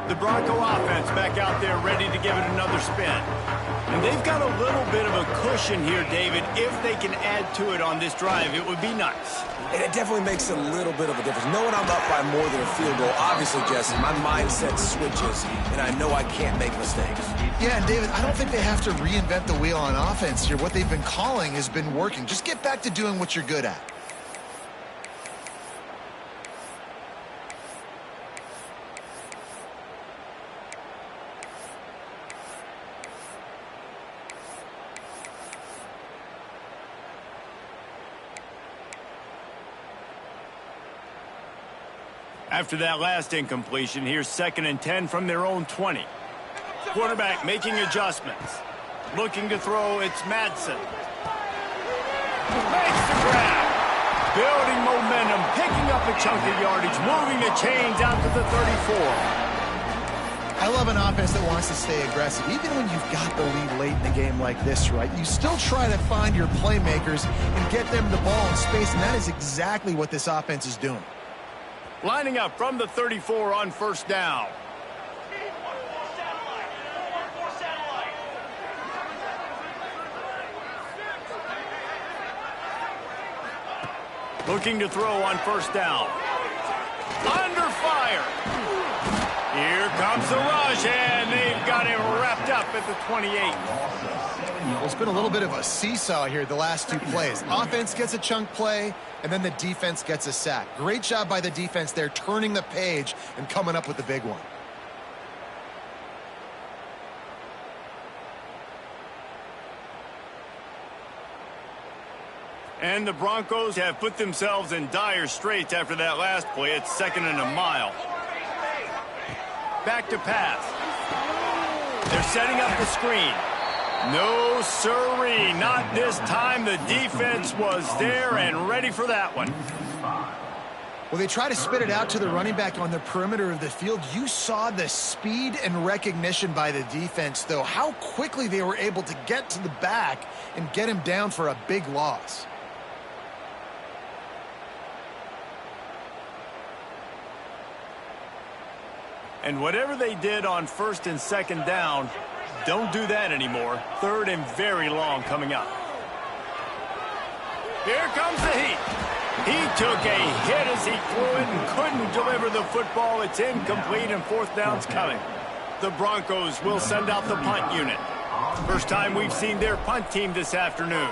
The Bronco offense back out there ready to give it another spin. And they've got a little bit of a cushion here, David. If they can add to it on this drive, it would be nice. And it definitely makes a little bit of a difference. Knowing I'm up by more than a field goal, obviously, Jesse, my mindset switches, and I know I can't make mistakes. Yeah, and David, I don't think they have to reinvent the wheel on offense here. What they've been calling has been working. Just get back to doing what you're good at. After that last incompletion, here's 2nd and 10 from their own 20. Quarterback making adjustments. Looking to throw, it's Madsen. Makes the grab. Building momentum, picking up a chunk of yardage, moving the chains out to the 34. I love an offense that wants to stay aggressive. Even when you've got the lead late in the game like this, right, you still try to find your playmakers and get them the ball in space, and that is exactly what this offense is doing. Lining up from the 34 on 1st down. Looking to throw on 1st down. Under fire. Here comes the rush, and they've got him wrapped up at the 28. Well, it's been a little bit of a seesaw here the last two plays. Offense gets a chunk play, and then the defense gets a sack. Great job by the defense there, turning the page and coming up with the big one. And the Broncos have put themselves in dire straits after that last play. It's 2nd and a mile. Back to pass. They're setting up the screen. No sirree, not this time. The defense was there and ready for that one. Well, they try to spit it out to the running back on the perimeter of the field. You saw the speed and recognition by the defense, though. How quickly they were able to get to the back and get him down for a big loss. And whatever they did on 1st and 2nd down, don't do that anymore. 3rd and very long coming up. Here comes the heat. He took a hit as he threw it and couldn't deliver the football. It's incomplete and 4th down's coming. The Broncos will send out the punt unit. First time we've seen their punt team this afternoon.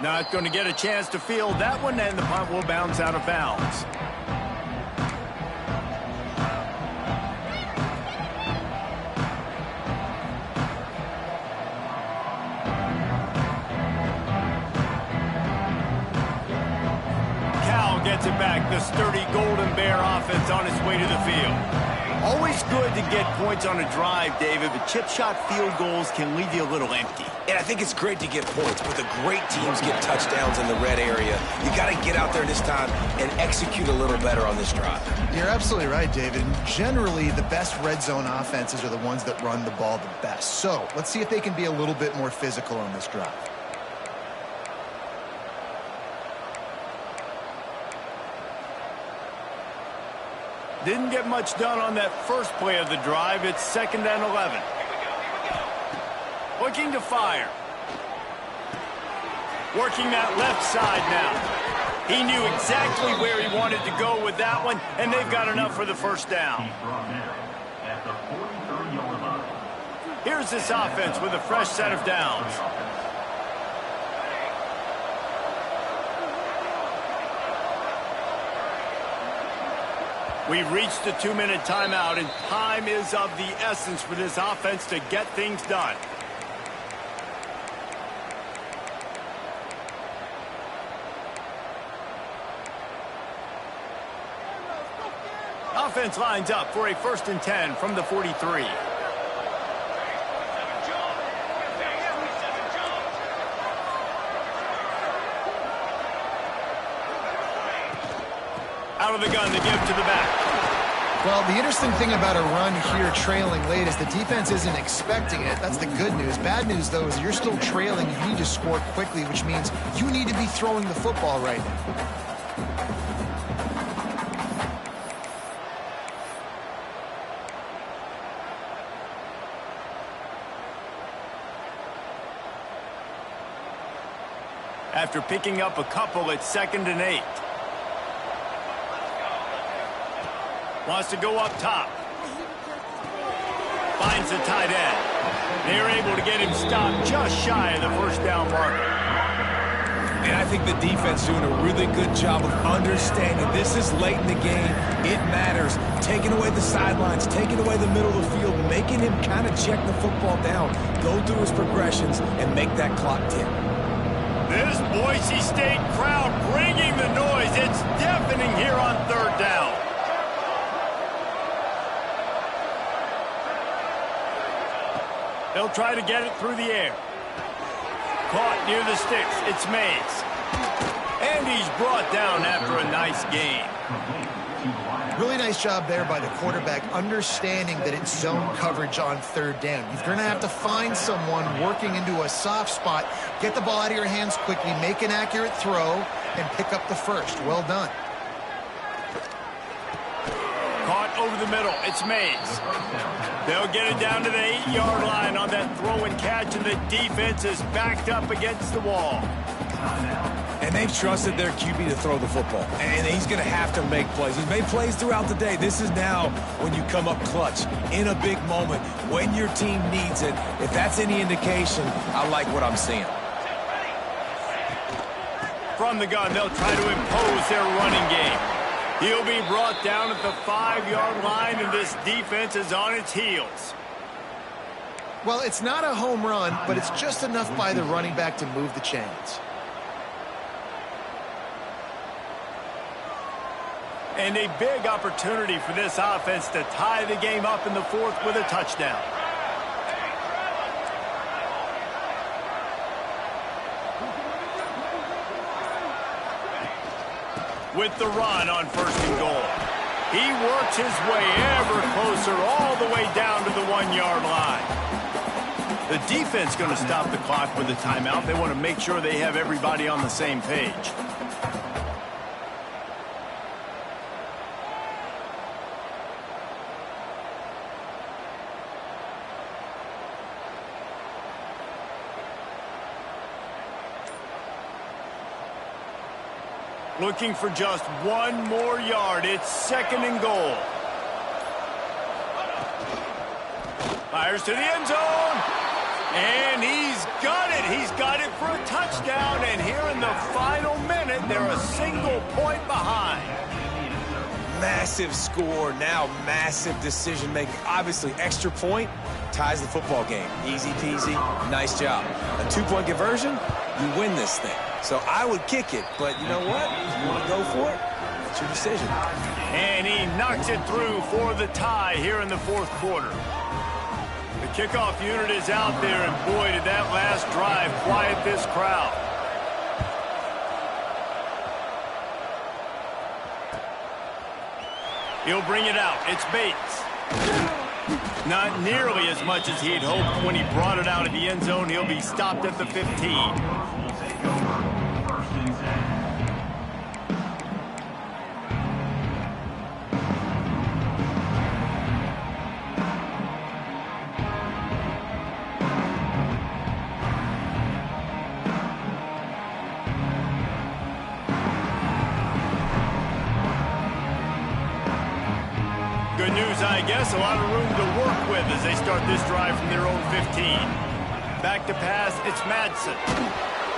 Not going to get a chance to field that one, and the punt will bounce out of bounds. Cal gets it back. The sturdy Golden Bear offense on its way to the field. Always good to get points on a drive, David, but chip shot field goals can leave you a little empty. And I think it's great to get points, but the great teams get touchdowns in the red area. You got to get out there this time and execute a little better on this drive. You're absolutely right, David. Generally, the best red zone offenses are the ones that run the ball the best. So let's see if they can be a little bit more physical on this drive. Didn't get much done on that first play of the drive. It's 2nd and 11. Looking to fire. Working that left side now. He knew exactly where he wanted to go with that one, and they've got enough for the 1st down. Here's this offense with a fresh set of downs. We've reached the 2-minute timeout, and time is of the essence for this offense to get things done. Offense lines up for a 1st and 10 from the 43. Out of the gun to give to the back. Well, the interesting thing about a run here trailing late is the defense isn't expecting it. That's the good news. Bad news, though, is you're still trailing. You need to score quickly, which means you need to be throwing the football right now. after picking up a couple at 2nd and 8. Wants to go up top. Finds the tight end. They're able to get him stopped just shy of the first down marker. And I think the defense doing a really good job of understanding this is late in the game. It matters. Taking away the sidelines, taking away the middle of the field, making him kind of check the football down, go through his progressions, and make that clock tick. This Boise State crowd bringing the noise. It's deafening here on 3rd down. They'll try to get it through the air. Caught near the sticks. It's Mays. And he's brought down after a nice gain. Really nice job there by the quarterback, understanding that it's zone coverage on 3rd down. You're going to have to find someone working into a soft spot, get the ball out of your hands quickly, make an accurate throw, and pick up the first. Well done. Caught over the middle. It's Mays. They'll get it down to the 8-yard line on that throw and catch, and the defense is backed up against the wall. And they've trusted their QB to throw the football. And he's going to have to make plays. He's made plays throughout the day. This is now when you come up clutch, in a big moment, when your team needs it. If that's any indication, I like what I'm seeing. From the gun, they'll try to impose their running game. He'll be brought down at the 5-yard line, and this defense is on its heels. Well, it's not a home run, but it's just enough by the running back to move the chains. And a big opportunity for this offense to tie the game up in the 4th with a touchdown. With the run on 1st and goal. He works his way ever closer all the way down to the 1-yard line. The defense going to stop the clock with a timeout. They want to make sure they have everybody on the same page. Looking for just 1 more yard. It's 2nd and goal. Fires to the end zone. And he's got it. He's got it for a touchdown. And here in the final minute, they're a single point behind. Massive score, now massive decision making. Obviously, extra point ties the football game. Easy peasy, nice job. A 2-point conversion, you win this thing. So I would kick it, but you know what? If you want to go for it, it's your decision. And he knocks it through for the tie here in the 4th quarter. The kickoff unit is out there, and boy, did that last drive quiet this crowd. He'll bring it out. It's Bates. Not nearly as much as he'd hoped when he brought it out of the end zone. He'll be stopped at the 15. Good news, I guess. A lot of room to work with as they start this drive from their own 15. Back to pass, it's Madsen.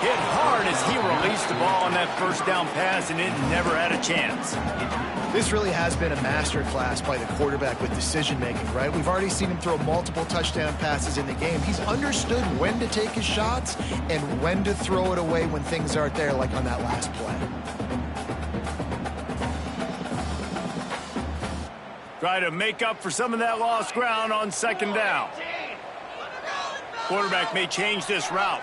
Hit hard as he released the ball on that 1st down pass, and it never had a chance. This really has been a masterclass by the quarterback with decision-making, right? We've already seen him throw multiple touchdown passes in the game. He's understood when to take his shots and when to throw it away when things aren't there, like on that last play. Try to make up for some of that lost ground on 2nd down. Quarterback may change this route.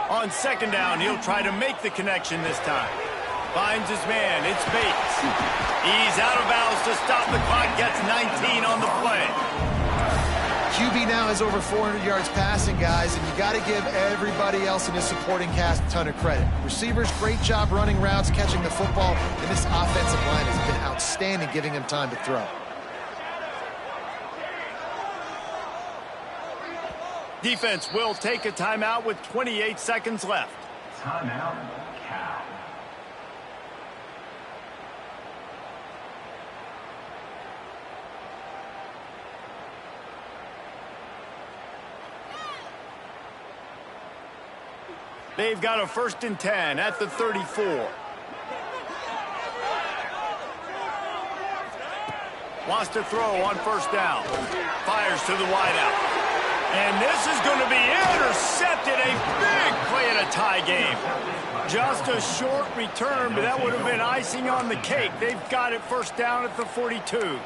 On 2nd down, he'll try to make the connection this time. Finds his man. It's Bates. He's out of bounds to stop the clock. Gets 19 on the play. QB now has over 400 yards passing, guys, and you got to give everybody else in his supporting cast a ton of credit. Receivers, great job running routes, catching the football, and this offensive line has been outstanding, giving him time to throw. Defense will take a timeout with 28 seconds left. Timeout, Cal. They've got a 1st and 10 at the 34. Wants to throw on 1st down. Fires to the wideout. And this is going to be intercepted. A big play in a tie game. Just a short return, but that would have been icing on the cake. They've got it 1st down at the 42.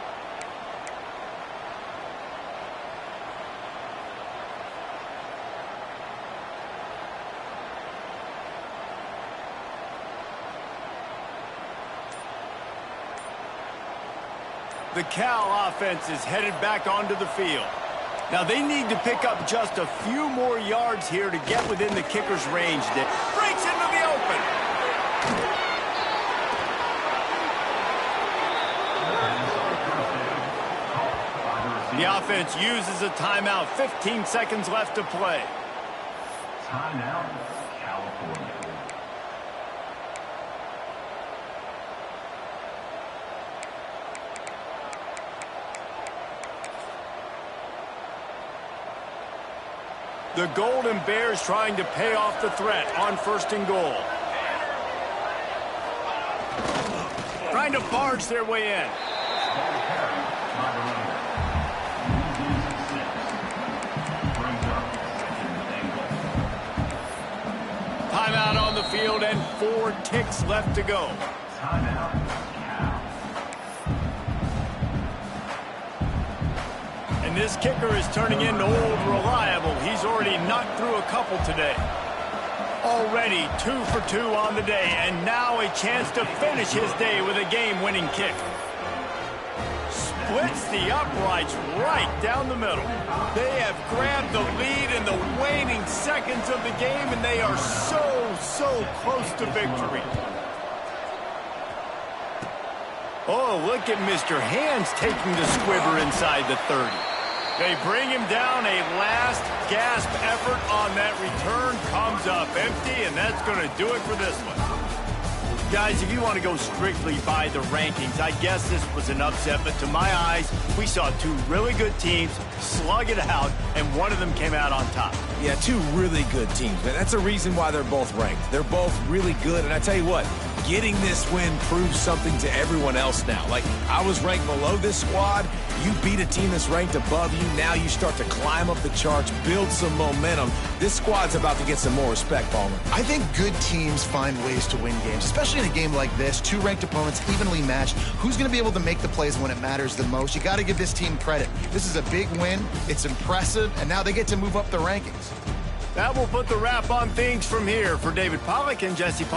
The Cal offense is headed back onto the field. Now they need to pick up just a few more yards here to get within the kicker's range. Breaks into the open. The offense uses a timeout. 15 seconds left to play. Timeout, California. The Golden Bears trying to pay off the threat on 1st and goal. Trying to barge their way in. Timeout on the field and 4 ticks left to go. Timeout, Cal. And this kicker is turning into old reliable. He's already knocked through a couple today. Already 2 for 2 on the day, and now a chance to finish his day with a game-winning kick. Splits the uprights right down the middle. They have grabbed the lead in the waning seconds of the game, and they are so close to victory. Oh, look at Mr. Hands taking the squiver inside the 30. They bring him down. A last gasp effort on that return comes up empty, and that's going to do it for this one. Guys, if you want to go strictly by the rankings, I guess this was an upset, but to my eyes, we saw 2 really good teams slug it out, and one of them came out on top. Yeah, 2 really good teams, man. That's a reason why they're both ranked. They're both really good, and I tell you what, getting this win proves something to everyone else now. Like, I was ranked below this squad. You beat a team that's ranked above you. Now you start to climb up the charts, build some momentum. This squad's about to get some more respect, Palmer. I think good teams find ways to win games, especially in a game like this. 2 ranked opponents, evenly matched. Who's going to be able to make the plays when it matters the most? You got to give this team credit. This is a big win. It's impressive, and now they get to move up the rankings. That will put the wrap on things from here. For David Pollack and Jesse Paul.